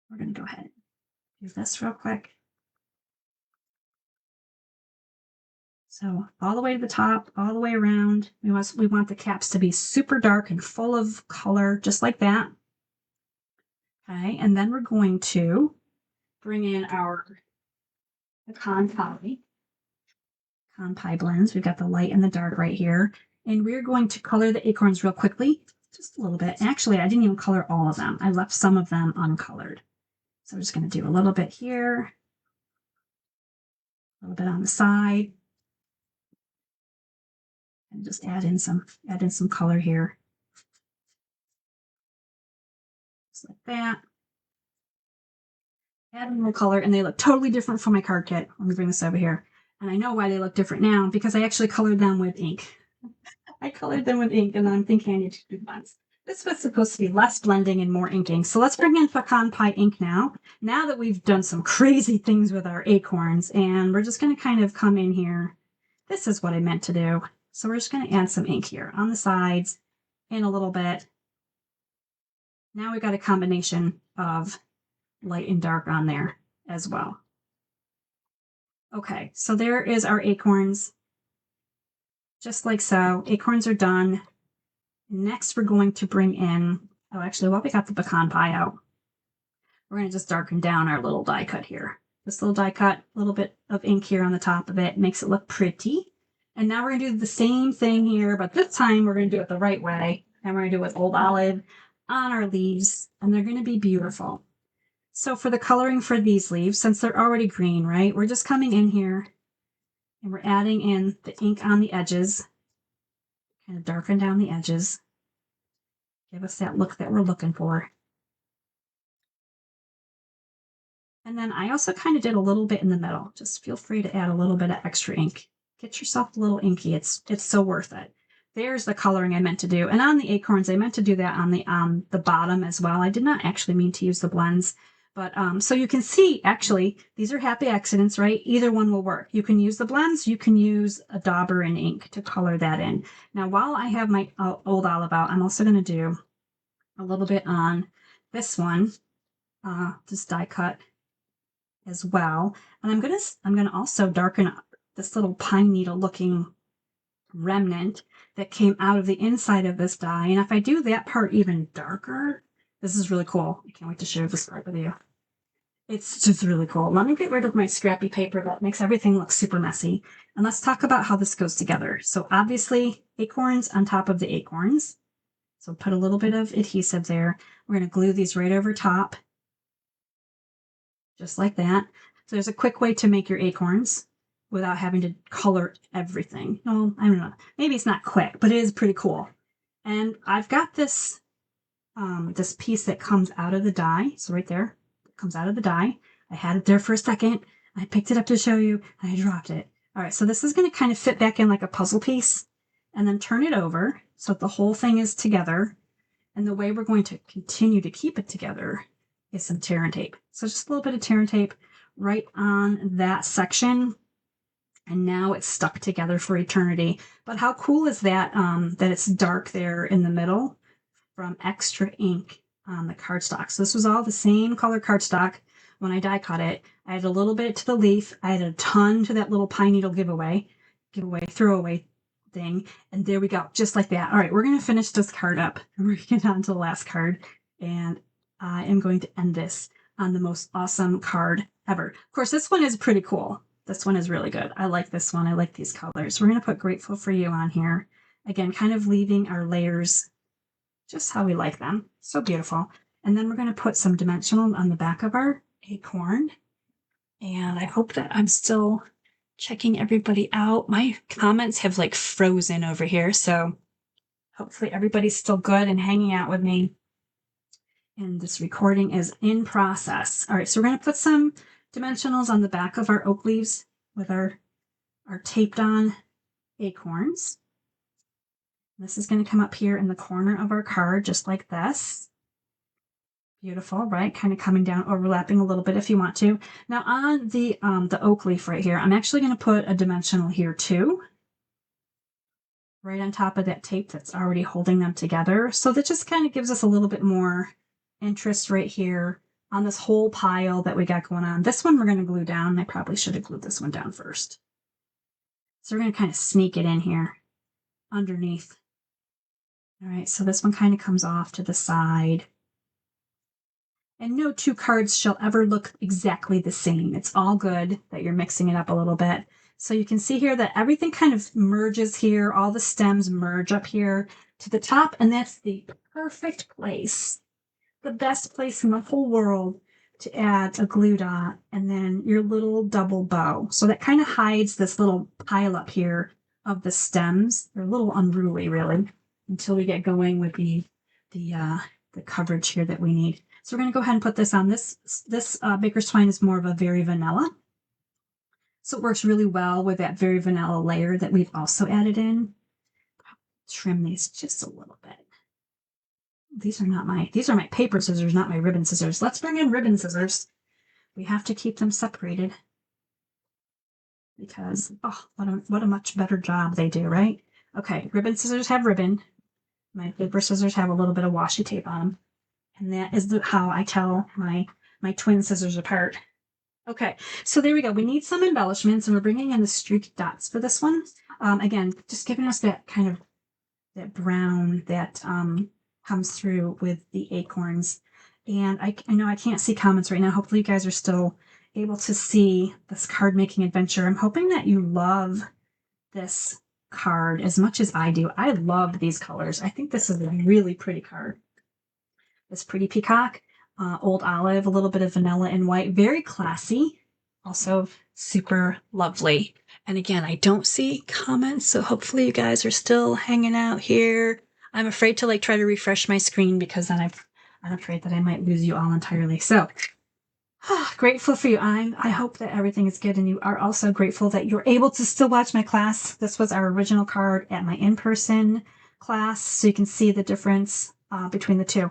A: We're going to go ahead and do this real quick. So all the way to the top, all the way around. We want the caps to be super dark and full of color, just like that. Okay, and then we're going to bring in our pecan pie blends. We've got the light and the dark right here. And we're going to color the acorns real quickly, just a little bit. Actually, I didn't even color all of them. I left some of them uncolored. So I'm just going to do a little bit here, a little bit on the side, and just add in some color here. Just like that. Add a little color, and they look totally different from my card kit. Let me bring this over here. And I know why they look different now, because I actually colored them with ink. I colored them with ink, and I'm thinking I need to do ones. This was supposed to be less blending and more inking. So let's bring in pecan pie ink now. Now that we've done some crazy things with our acorns, and we're just going to kind of come in here. This is what I meant to do. So we're just going to add some ink here on the sides in a little bit. Now we've got a combination of light and dark on there as well. Okay, so there is our acorns. Just like so. Acorns are done. Next, we're going to bring in, while we got the pecan pie out, we're going to just darken down our little die cut here. This little die cut, a little bit of ink here on the top of it, makes it look pretty. And now we're going to do the same thing here, but this time we're going to do it the right way. And we're going to do it with old olive. on our leaves, and they're going to be beautiful. So for the coloring for these leaves, since they're already green, right, we're just coming in here and we're adding in the ink on the edges, kind of darken down the edges, give us that look that we're looking for. And then I also kind of did a little bit in the middle. Just feel free to add a little bit of extra ink. Get yourself a little inky. It's so worth it. There's the coloring I meant to do. And on the acorns, I meant to do that on the bottom as well. I did not actually mean to use the blends. But so you can see, actually, these are happy accidents, right? Either one will work. You can use the blends. You can use a dauber and ink to color that in. Now, while I have my old olive out, I'm also going to do a little bit on this one, this die cut as well. And I'm gonna also darken up this little pine needle looking remnant that came out of the inside of this die. And if I do that part even darker, this is really cool. I can't wait to share this part with you. It's just really cool. Let me get rid of my scrappy paper that makes everything look super messy. And let's talk about how this goes together. So obviously acorns on top of the acorns. So put a little bit of adhesive there. We're going to glue these right over top. Just like that. So there's a quick way to make your acorns without having to color everything. No, I don't know. Maybe it's not quick, but it is pretty cool. And I've got this this piece that comes out of the die. So right there, it comes out of the die. I had it there for a second. I picked it up to show you, and I dropped it. All right, so this is going to kind of fit back in like a puzzle piece, and then turn it over so that the whole thing is together. And the way we're going to continue to keep it together is some tear and tape. So just a little bit of tear and tape right on that section. And now it's stuck together for eternity. But how cool is that, that it's dark there in the middle from extra ink on the cardstock. So this was all the same color cardstock when I die cut it. I added a little bit to the leaf. I added a ton to that little pine needle throwaway thing. And there we go, just like that. All right, we're going to finish this card up. And we're going to get on to the last card. And I am going to end this on the most awesome card ever. Of course, this one is pretty cool. This one is really good. I like this one. I like these colors. We're going to put Grateful for You on here. Again, kind of leaving our layers just how we like them. So beautiful. And then we're going to put some dimensional on the back of our acorn. And I hope that I'm still checking everybody out. My comments have like frozen over here. So hopefully everybody's still good and hanging out with me. And this recording is in process. All right, so we're going to put some dimensionals on the back of our oak leaves with our taped on acorns. This is going to come up here in the corner of our card, just like this. Beautiful, right? Kind of coming down, overlapping a little bit if you want to. Now on the oak leaf right here, I'm actually going to put a dimensional here too, right on top of that tape that's already holding them together. So that just kind of gives us a little bit more interest right here on this whole pile that we got going on. This one we're going to glue down. I probably should have glued this one down first. So we're going to kind of sneak it in here underneath. All right, so this one kind of comes off to the side. And no two cards shall ever look exactly the same. It's all good that you're mixing it up a little bit. So you can see here that everything kind of merges here. All the stems merge up here to the top, and that's the perfect place, the best place in the whole world to add a glue dot and then your little double bow. So that kind of hides this little pile up here of the stems. They're a little unruly, really, until we get going with the coverage here that we need. So we're going to go ahead and put this on. This Baker's Twine is more of a very vanilla. So it works really well with that very vanilla layer that we've also added in. Trim these just a little bit. These are my paper scissors, not my ribbon scissors. Let's bring in ribbon scissors. We have to keep them separated because, oh, what a much better job they do, right? Okay, ribbon scissors have ribbon. My paper scissors have a little bit of washi tape on them. And that is how I tell my twin scissors apart. Okay, so there we go. We need some embellishments, and we're bringing in the streaked dots for this one. Again, just giving us that kind of that brown that comes through with the acorns. And I know I can't see comments right now. Hopefully you guys are still able to see this card making adventure. I'm hoping that you love this card as much as I do. I love these colors. I think this is a really pretty card. this Pretty Peacock, Old Olive, a little bit of vanilla and white, very classy, also super lovely. And again, I don't see comments, so hopefully you guys are still hanging out here. I'm afraid to like try to refresh my screen because then I'm afraid that I might lose you all entirely. So grateful for you. I hope that everything is good and you are also grateful that you're able to still watch my class. This was our original card at my in-person class, so you can see the difference between the two.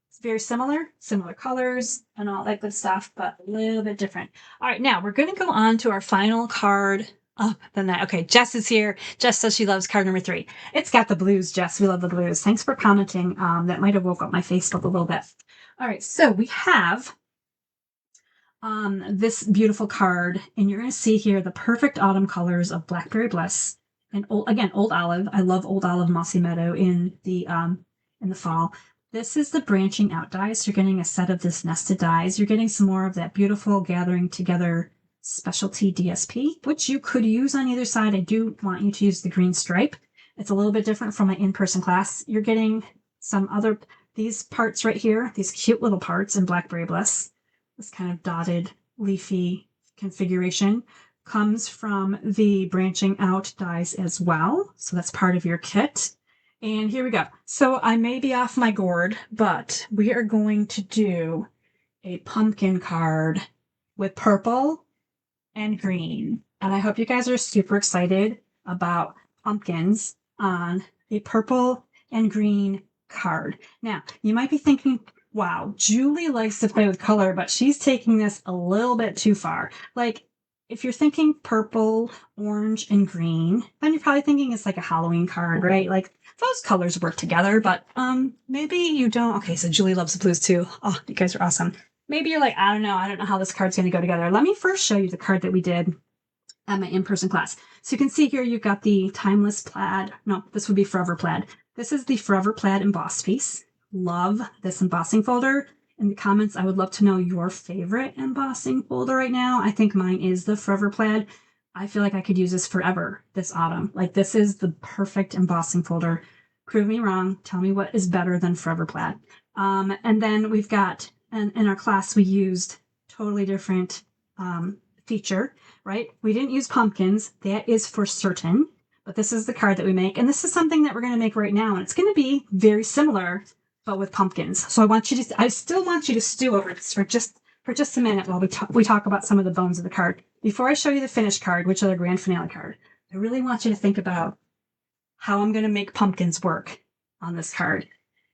A: It's very similar colors and all that good stuff, but a little bit different. All right, now we're going to go on to our final card of the night. Okay, Jess is here. Jess says she loves card number 3. It's got the blues, Jess. We love the blues. Thanks for commenting. That might have woke up my Facebook a little bit. All right, so we have this beautiful card, and you're going to see here the perfect autumn colors of Blackberry Bliss and Old Olive. I love Old Olive Mossy Meadow in the fall. This is the branching out dies. You're getting a set of this nested dies. You're getting some more of that beautiful gathering together specialty DSP, which you could use on either side. I do want you to use the green stripe. It's a little bit different from my in-person class. You're getting these parts right here, these cute little parts in Blackberry Bliss. This kind of dotted leafy configuration comes from the branching out dies as well. So that's part of your kit. And here we go. So I may be off my gourd, but we are going to do a pumpkin card with purple and green. And I hope you guys are super excited about pumpkins on a purple and green card. Now, you might be thinking, wow, Julie likes to play with color, but she's taking this a little bit too far. Like, if you're thinking purple, orange, and green, then you're probably thinking it's like a Halloween card, right? Like, those colors work together, but maybe you don't. Okay, so Julie loves the blues too. Oh, you guys are awesome. Maybe you're like, I don't know how this card's going to go together. Let me first show you the card that we did at my in-person class. So you can see here you've got the Timeless Plaid. No, this would be Forever Plaid. This is the Forever Plaid embossed piece. Love this embossing folder. In the comments, I would love to know your favorite embossing folder right now. I think mine is the Forever Plaid. I feel like I could use this forever this autumn. Like, this is the perfect embossing folder. Prove me wrong. Tell me what is better than Forever Plaid. And then we've got, and in our class, we used totally different feature, right? We didn't use pumpkins. That is for certain. But this is the card that we make. And this is something that we're going to make right now. And it's going to be very similar, but with pumpkins. So I still want you to stew over this for just a minute while we talk about some of the bones of the card. Before I show you the finished card, which are the grand finale card, I really want you to think about how I'm going to make pumpkins work on this card.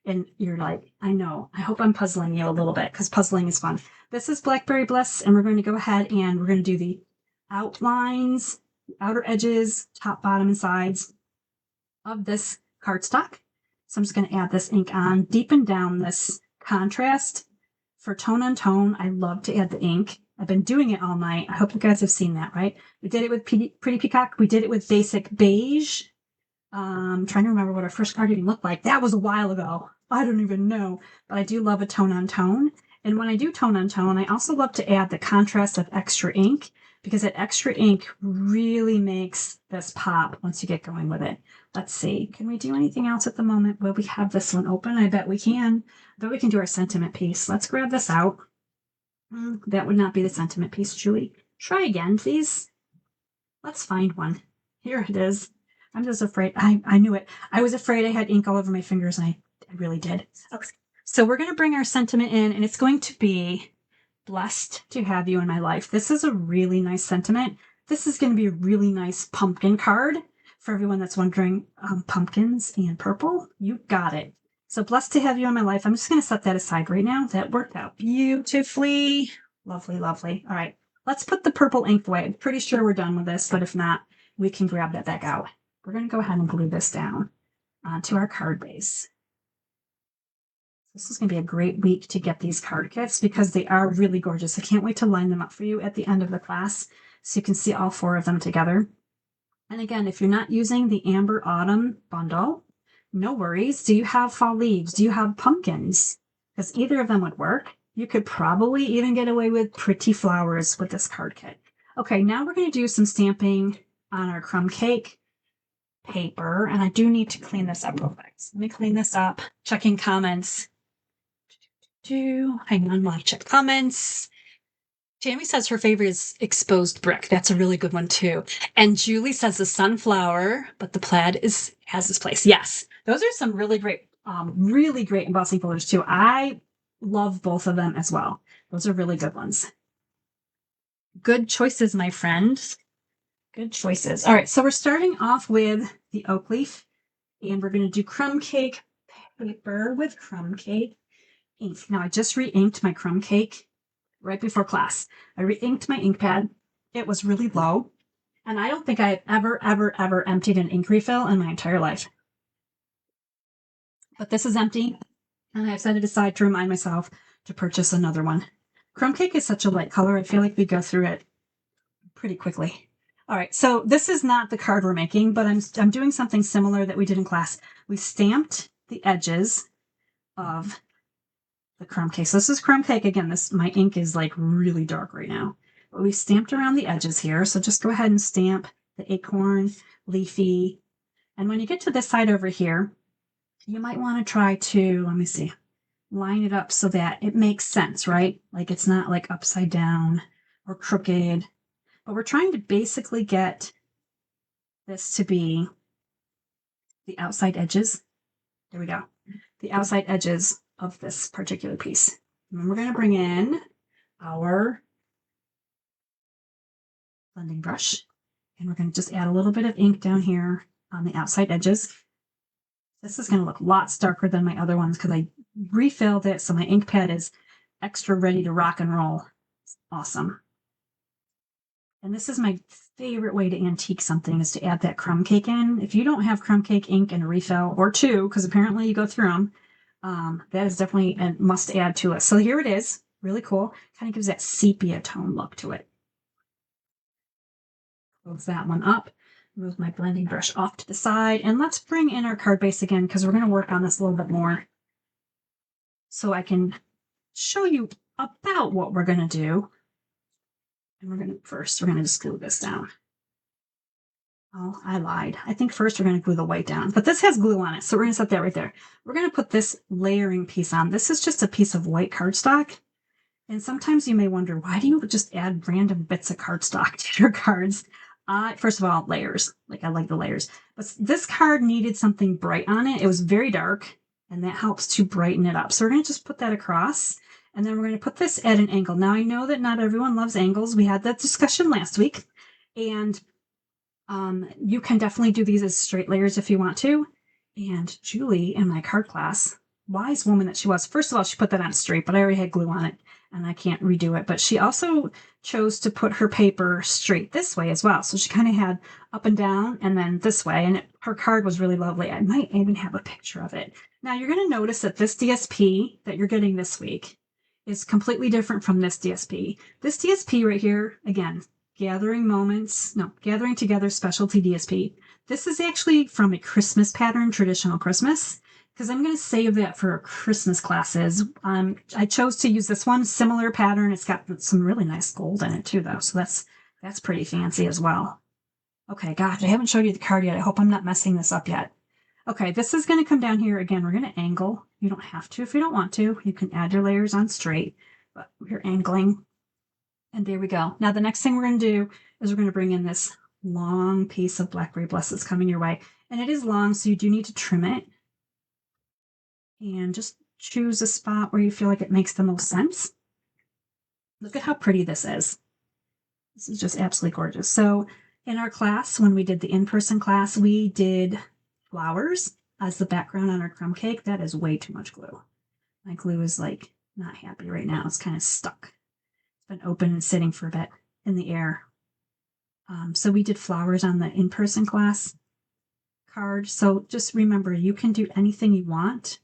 A: And you're like, I know, I hope I'm puzzling you a little bit because puzzling is fun. This is Blackberry Bliss, and we're going to go ahead and we're going to do the outlines, outer edges, top, bottom, and sides of this cardstock. So I'm just going to add this ink on, deepen down this contrast. For tone on tone, I love to add the ink. I've been doing it all night. I hope you guys have seen that, right? We did it with Pretty Peacock. We did it with Basic Beige. I'm trying to remember what our first card even looked like. That was a while ago. I don't even know. But I do love a tone on tone. And when I do tone on tone, I also love to add the contrast of extra ink, because that extra ink really makes this pop once you get going with it. Let's see. Can we do anything else at the moment? Well, we have this one open. I bet we can. I bet we can do our sentiment piece. Let's grab this out. That would not be the sentiment piece, Julie. Try again, please. Let's find one. Here it is. I'm just afraid. I knew it. I was afraid I had ink all over my fingers, and I really did. Okay. So we're going to bring our sentiment in, and it's going to be blessed to have you in my life. This is a really nice sentiment. This is going to be a really nice pumpkin card for everyone that's wondering, pumpkins and purple. You got it. So blessed to have you in my life. I'm just going to set that aside right now. That worked out beautifully. Lovely, lovely. All right. Let's put the purple ink away. I'm pretty sure we're done with this, but if not, we can grab that back out. We're going to go ahead and glue this down onto our card base. This is going to be a great week to get these card kits because they are really gorgeous. I can't wait to line them up for you at the end of the class so you can see all 4 of them together. And again, if you're not using the Amber Autumn bundle, no worries. Do you have fall leaves? Do you have pumpkins? Because either of them would work. You could probably even get away with pretty flowers with this card kit. Okay, now we're going to do some stamping on our crumb cake paper. And I do need to clean this up real quick. So let me clean this up. Checking comments. Hang on while I check comments. Tammy says her favorite is exposed brick. That's a really good one too. And Julie says the sunflower, but the plaid has its place. Yes, those are some really great embossing folders too. I love both of them as well. Those are really good ones. Good choices, my friend. Good choices. All right, so we're starting off with the oak leaf, and we're going to do crumb cake paper with crumb cake ink. Now, I just re-inked my crumb cake right before class. I re-inked my ink pad. It was really low, and I don't think I've ever emptied an ink refill in my entire life. But this is empty, and I've set it aside to remind myself to purchase another one. Crumb cake is such a light color. I feel like we go through it pretty quickly. All right, so this is not the card we're making, but I'm doing something similar that we did in class. We stamped the edges of the crumb cake. So this is crumb cake. Again, my ink is like really dark right now. But we stamped around the edges here. So just go ahead and stamp the acorn, leafy. And when you get to this side over here, you might want to try to, let me see, line it up so that it makes sense, right? Like it's not like upside down or crooked. But we're trying to basically get this to be the outside edges. There we go. The outside edges of this particular piece. And then we're going to bring in our blending brush. And we're going to just add a little bit of ink down here on the outside edges. This is going to look lots darker than my other ones because I refilled it. So my ink pad is extra ready to rock and roll. It's awesome. And this is my favorite way to antique something is to add that crumb cake in. If you don't have crumb cake ink and a refill or two, because apparently you go through them, that is definitely a must add to it. So here it is. Really cool. Kind of gives that sepia tone look to it. Close that one up. Move my blending brush off to the side. And let's bring in our card base again because we're going to work on this a little bit more so I can show you about what we're going to do. And we're going to just glue this down. Oh, I lied. I think first we're going to glue the white down, but this has glue on it. So we're going to set that right there. We're going to put this layering piece on. This is just a piece of white cardstock. And sometimes you may wonder, why do you just add random bits of cardstock to your cards? First of all, layers. Like I like the layers. But this card needed something bright on it. It was very dark, and that helps to brighten it up. So we're going to just put that across. And then we're going to put this at an angle. Now, I know that not everyone loves angles. We had that discussion last week. And you can definitely do these as straight layers if you want to. And Julie in my card class, wise woman that she was, first of all, she put that on straight, but I already had glue on it and I can't redo it. But she also chose to put her paper straight this way as well. So she kind of had up and down and then this way. And her card was really lovely. I might even have a picture of it. Now you're going to notice that this DSP that you're getting this week is completely different from this DSP. This DSP right here, again, Gathering Together Specialty DSP. This is actually from a Christmas pattern, Traditional Christmas, because I'm going to save that for Christmas classes. I chose to use this one, similar pattern. It's got some really nice gold in it too, though, so that's pretty fancy as well. Okay, gosh, I haven't showed you the card yet. I hope I'm not messing this up yet. Okay, this is going to come down here. Again, we're going to angle. You don't have to if you don't want to. You can add your layers on straight, but we're angling. And there we go. Now, the next thing we're going to do is we're going to bring in this long piece of Blackberry Bliss that's coming your way. And it is long, so you do need to trim it. And just choose a spot where you feel like it makes the most sense. Look at how pretty this is. This is just absolutely gorgeous. So in our class, when we did the in-person class, we did flowers as the background on our crumb cake. That is way too much glue. My glue is like not happy right now. It's kind of stuck. It's been open and sitting for a bit in the air. So we did flowers on the in-person class card. So just remember, you can do anything you want.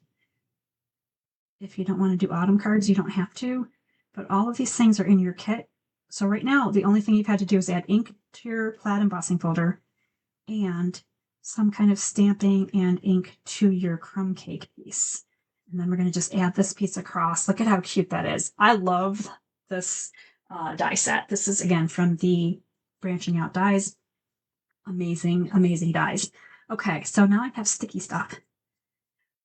A: If you don't want to do autumn cards, you don't have to. But all of these things are in your kit. So right now, the only thing you've had to do is add ink to your plaid embossing folder and some kind of stamping and ink to your crumb cake piece. And then we're going to just add this piece across. Look at how cute that is. I love this die set. This is, again, from the Branching Out Dies. Amazing, amazing dies. Okay, so now I have sticky stuff.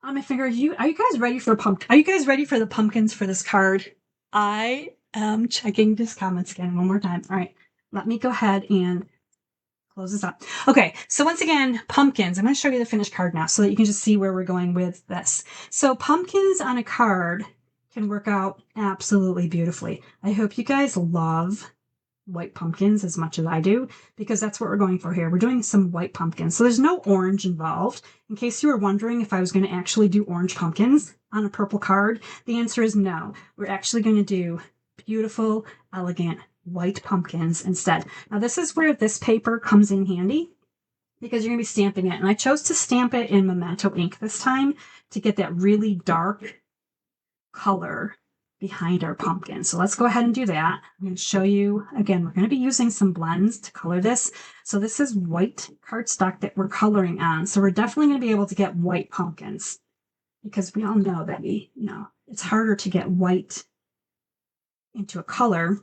A: on my finger. Are you guys ready for Are you guys ready for the pumpkins for this card? I am checking this comments again one more time. All right, let me go ahead and close this up. Okay, so once again, pumpkins. I'm going to show you the finished card now so that you can just see where we're going with this. So pumpkins on a card can work out absolutely beautifully. I hope you guys love white pumpkins as much as I do, because that's what we're going for here. We're doing some white pumpkins. So there's no orange involved. In case you were wondering if I was going to actually do orange pumpkins on a purple card, the answer is no. We're actually going to do beautiful, elegant white pumpkins instead. Now this is where this paper comes in handy because you're going to be stamping it. And I chose to stamp it in Memento ink this time to get that really dark color behind our pumpkin. So let's go ahead and do that. I'm going to show you again, we're going to be using some blends to color this. So this is white cardstock that we're coloring on. So we're definitely going to be able to get white pumpkins because we all know that it's harder to get white into a color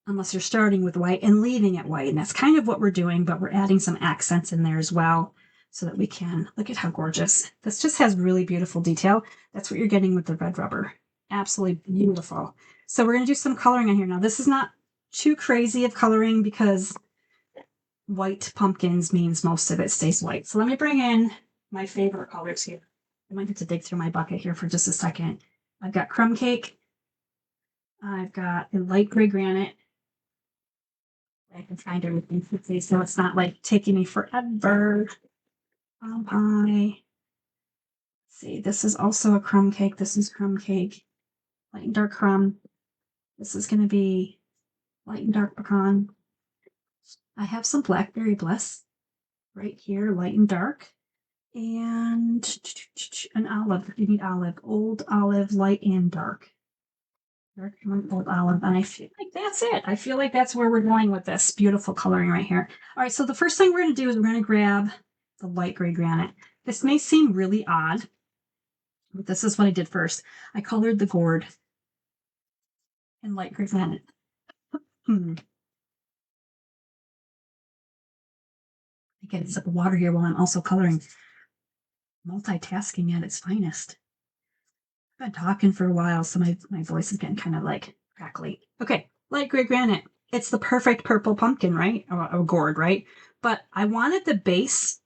A: unless you're starting with white and leaving it white. And that's kind of what we're doing, but we're adding some accents in there as well so that we can look at how gorgeous. This just has really beautiful detail. That's what you're getting with the red rubber. Absolutely beautiful. So we're going to do some coloring on here. Now, this is not too crazy of coloring because white pumpkins means most of it stays white. So let me bring in my favorite colors here. I might have to dig through my bucket here for just a second. I've got crumb cake. I've got a light gray granite. I can find everything quickly so it's not like taking me forever. Pie. See, this is also a crumb cake. This is crumb cake. Light and dark crumb. This is going to be light and dark pecan. I have some blackberry bliss right here, light and dark. And an olive. You need olive. Old olive, light and dark. Dark old olive. And I feel like that's it. I feel like that's where we're going with this beautiful coloring right here. All right, so the first thing we're going to do is we're going to grab the light gray granite. This may seem really odd, but this is what I did first. I colored the gourd in light gray granite. I get a sip of water here while I'm also coloring. Multitasking at its finest. I've been talking for a while, so my voice is getting kind of like crackly. Okay, light gray granite. It's the perfect purple pumpkin, right? Or gourd, right? But I wanted the base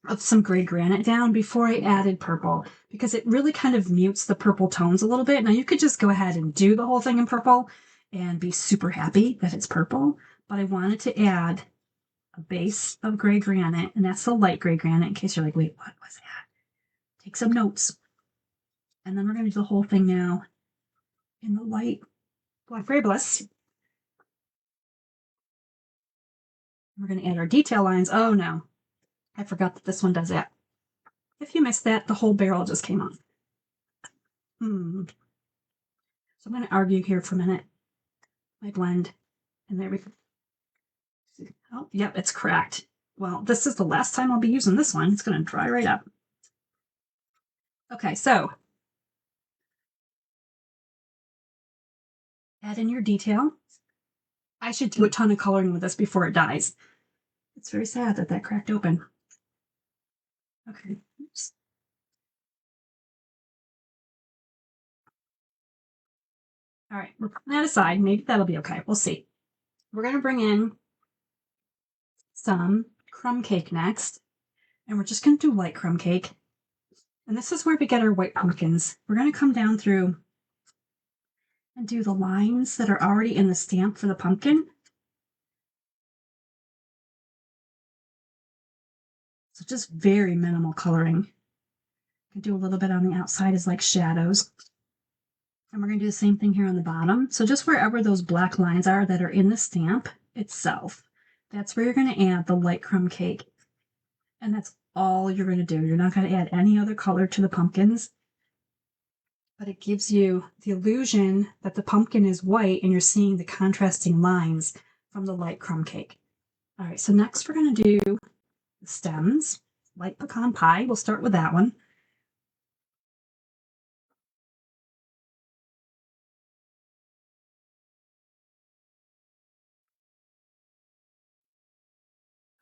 A: of some gray granite down before I added purple because it really kind of mutes the purple tones a little bit. Now you could just go ahead and do the whole thing in purple and be super happy that it's purple, but I wanted to add a base of gray granite, and that's the light gray granite in case you're like, wait, what was that? Take some notes. And then we're going to do the whole thing now in the light blackberry bliss. We're going to add our detail lines. Oh no, I forgot that this one does that. If you missed that, the whole barrel just came off. So I'm going to argue here for a minute. My blend, and there we go. Oh, yep, it's cracked. Well, this is the last time I'll be using this one. It's going to dry right up. Okay, so add in your detail. I should do a ton of coloring with this before it dies. It's very sad that cracked open. Okay. Oops. All right, we're putting that aside. Maybe that'll be okay. We'll see. We're going to bring in some crumb cake next, and we're just going to do light crumb cake. And this is where we get our white pumpkins. We're going to come down through and do the lines that are already in the stamp for the pumpkin. So just very minimal coloring. I can do a little bit on the outside as like shadows. And we're going to do the same thing here on the bottom. So just wherever those black lines are that are in the stamp itself, that's where you're going to add the light crumb cake. And that's all you're going to do. You're not going to add any other color to the pumpkins. But it gives you the illusion that the pumpkin is white and you're seeing the contrasting lines from the light crumb cake. All right, so next we're going to do the stems. Light pecan pie. We'll start with that one.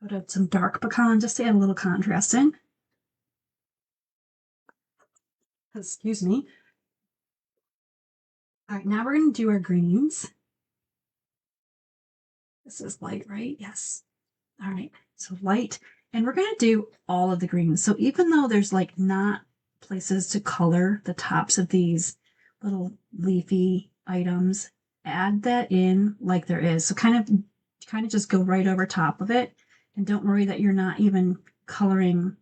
A: Go to some dark pecan just to add a little contrast in. Excuse me. All right, now we're going to do our greens. This is light, right? Yes. All right, so light. And we're going to do all of the greens. So even though there's like not places to color the tops of these little leafy items, add that in like there is. So kind of just go right over top of it. And don't worry that you're not even coloring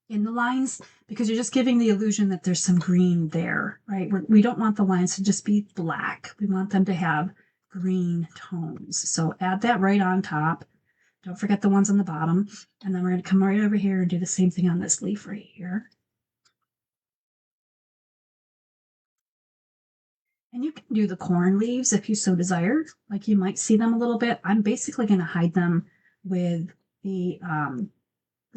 A: in the lines because you're just giving the illusion that there's some green there, right? We don't want the lines to just be black. We want them to have green tones. So add that right on top. Don't forget the ones on the bottom. And then we're going to come right over here and do the same thing on this leaf right here. And you can do the corn leaves if you so desire. Like you might see them a little bit. I'm basically going to hide them with the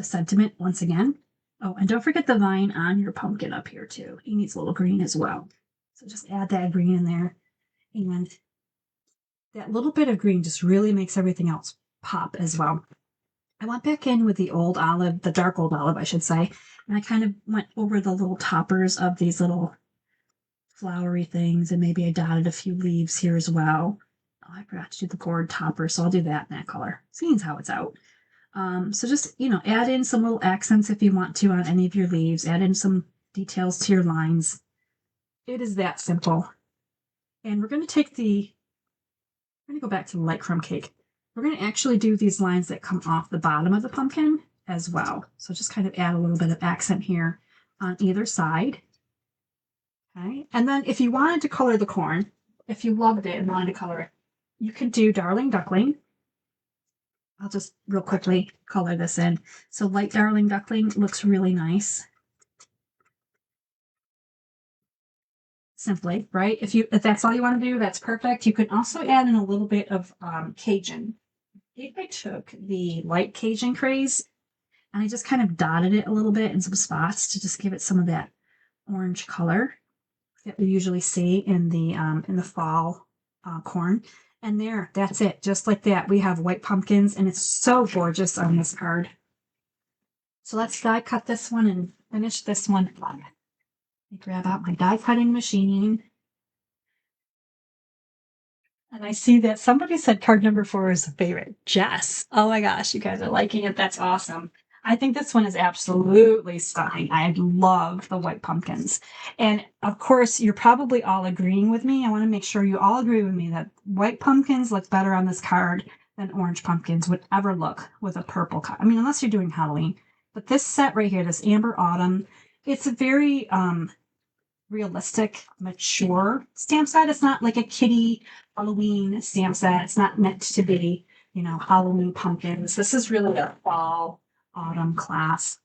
A: sentiment once again. Oh, and don't forget the vine on your pumpkin up here too. He needs a little green as well. So just add that green in there. And that little bit of green just really makes everything else pop as well. I went back in with the old olive, the dark old olive, I should say, and I kind of went over the little toppers of these little flowery things, and maybe I dotted a few leaves here as well. Oh, I forgot to do the gourd topper, so I'll do that in that color. Seeing how it's out. So just, add in some little accents if you want to on any of your leaves, add in some details to your lines. It is that simple. And we're going to go back to the light crumb cake. We're going to actually do these lines that come off the bottom of the pumpkin as well. So just kind of add a little bit of accent here on either side. Okay. And then if you wanted to color the corn, if you loved it and wanted to color it, you could do Darling Duckling. I'll just real quickly color this in. So light Darling Duckling looks really nice. Simply, right? If that's all you want to do, that's perfect. You can also add in a little bit of Cajun. If I took the light Cajun craze and I just kind of dotted it a little bit in some spots to just give it some of that orange color that we usually see in the fall corn. And that's it. Just like that, we have white pumpkins, and it's so gorgeous on this card. So let's die cut this one and finish this one up. Let me grab out my die cutting machine. And I see that somebody said card number 4 is a favorite. Jess. Oh my gosh, you guys are liking it. That's awesome. I think this one is absolutely stunning. I love the white pumpkins. And of course, you're probably all agreeing with me. I want to make sure you all agree with me that white pumpkins look better on this card than orange pumpkins would ever look with a purple card. I mean, unless you're doing Halloween. But this set right here, this Amber Autumn, it's a very realistic, mature stamp set. It's not like a kitty Halloween stamp set. It's not meant to be, Halloween pumpkins. This is really a fall, autumn class.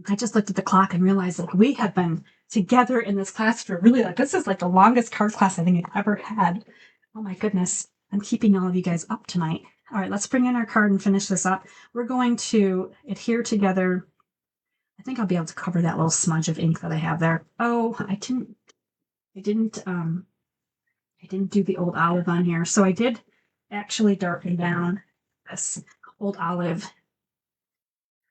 A: I just looked at the clock and realized that we have been together in this class for really this is like the longest card class I think I've ever had. Oh my goodness. I'm keeping all of you guys up tonight. All right, let's bring in our card and finish this up. We're going to adhere together. I think I'll be able to cover that little smudge of ink that I have there. Oh, I didn't do the old olive on here. So I did actually darken down this old olive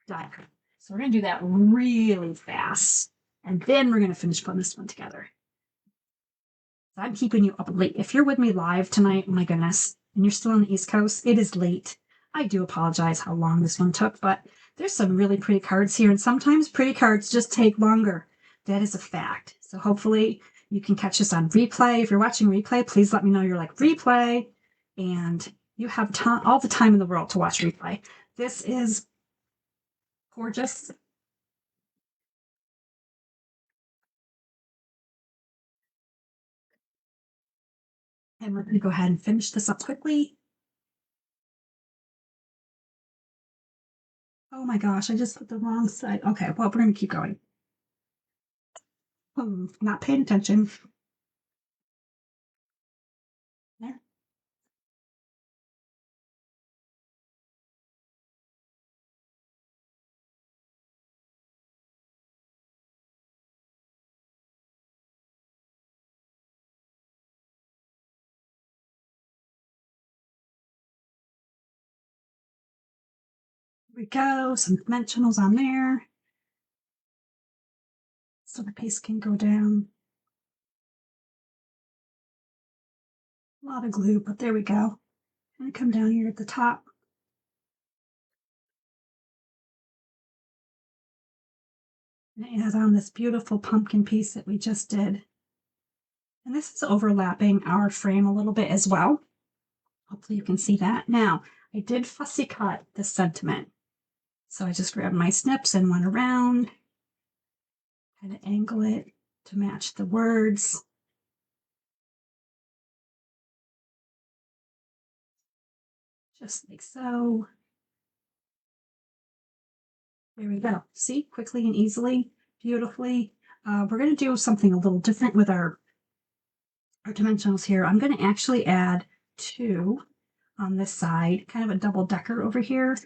A: dye. So we're going to do that really fast. And then we're going to finish putting this one together. So I'm keeping you up late. If you're with me live tonight, oh my goodness, and you're still on the East Coast, it is late. I do apologize how long this one took, but there's some really pretty cards here. And sometimes pretty cards just take longer. That is a fact. So hopefully you can catch us on replay. If you're watching replay, please let me know you're like replay. And you have all the time in the world to watch replay. This is gorgeous. And we're going to go ahead and finish this up quickly. Oh my gosh, I just put the wrong side. Okay, well, we're going to keep going. Not paying attention. There. Here we go. Some dimensionals on there. so the piece can go down. A lot of glue, but there we go. And come down here at the top. And add on this beautiful pumpkin piece that we just did. And this is overlapping our frame a little bit as well. Hopefully you can see that. Now, I did fussy cut the sentiment. So I just grabbed my snips and went around, kind of angle it to match the words. Just like so. There we go. See, quickly and easily, beautifully. We're going to do something a little different with our dimensionals here. I'm going to actually add 2 on this side, kind of a double decker over here.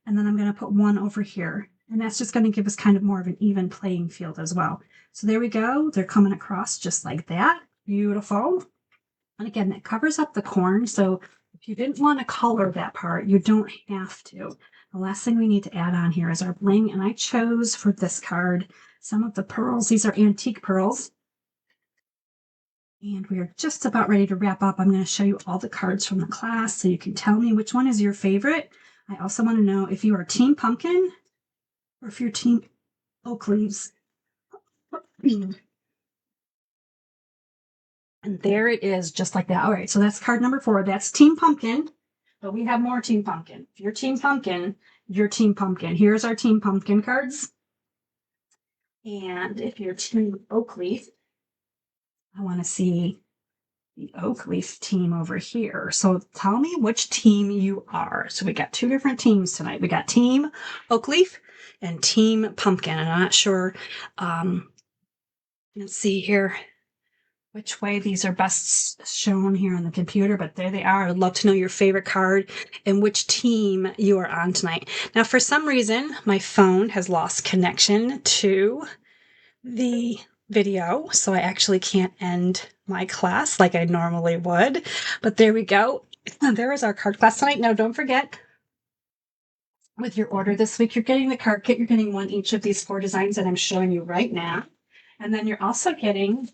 A: And then I'm going to put 1 over here. And that's just going to give us kind of more of an even playing field as well. So there we go. They're coming across just like that. Beautiful. And again, that covers up the corn. So if you didn't want to color that part, you don't have to. The last thing we need to add on here is our bling. And I chose for this card some of the pearls. These are antique pearls. And we are just about ready to wrap up. I'm going to show you all the cards from the class so you can tell me which one is your favorite. I also want to know if you are Team Pumpkin or if you're Team Oak Leaves. And there it is, just like that. All right, so that's card number 4. That's Team Pumpkin, but we have more Team Pumpkin. If you're Team Pumpkin, you're Team Pumpkin. Here's our Team Pumpkin cards. And if you're Team Oak Leaf, I want to see the Oak Leaf team over here. So tell me which team you are. So we got 2 different teams tonight. We got Team Oak Leaf and Team Pumpkin. And I'm not sure, let's see here, which way these are best shown here on the computer, but there they are. I'd love to know your favorite card and which team you are on tonight. Now, for some reason, my phone has lost connection to the video, so I actually can't end my class like I normally would. But there we go. There is our card class tonight. Now, don't forget, with your order this week, you're getting the card kit. You're getting 1 each of these 4 designs that I'm showing you right now. And then you're also getting,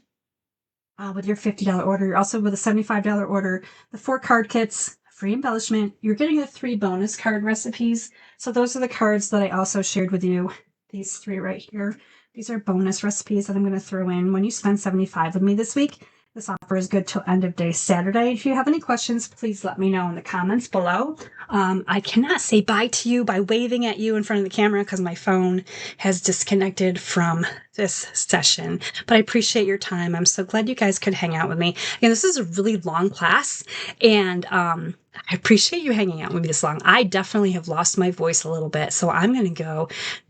A: with your $50 order, you're also with a $75 order, the 4 card kits, free embellishment. You're getting the 3 bonus card recipes. So those are the cards that I also shared with you. These 3 right here. These are bonus recipes that I'm going to throw in when you spend $75 with me this week. This offer is good till end of day Saturday. If you have any questions, please let me know in the comments below. I cannot say bye to you by waving at you in front of the camera because my phone has disconnected from this session, but I appreciate your time. I'm so glad you guys could hang out with me. Again, this is a really long class, and I appreciate you hanging out with me this long. I definitely have lost my voice a little bit, so I'm going to go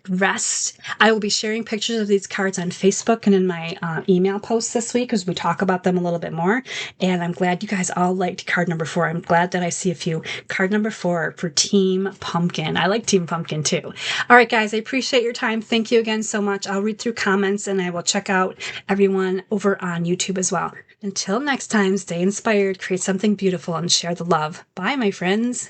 A: rest. I will be sharing pictures of these cards on Facebook and in my email posts this week as we talk about them a little bit more. And I'm glad you guys all liked card number 4. I'm glad that I see a few. Card number 4 for Team Pumpkin. I like Team Pumpkin too. All right, guys, I appreciate your time. Thank you again so much. I'll read through comments and I will check out everyone over on YouTube as well. Until next time, stay inspired, create something beautiful, and share the love. Bye, my friends.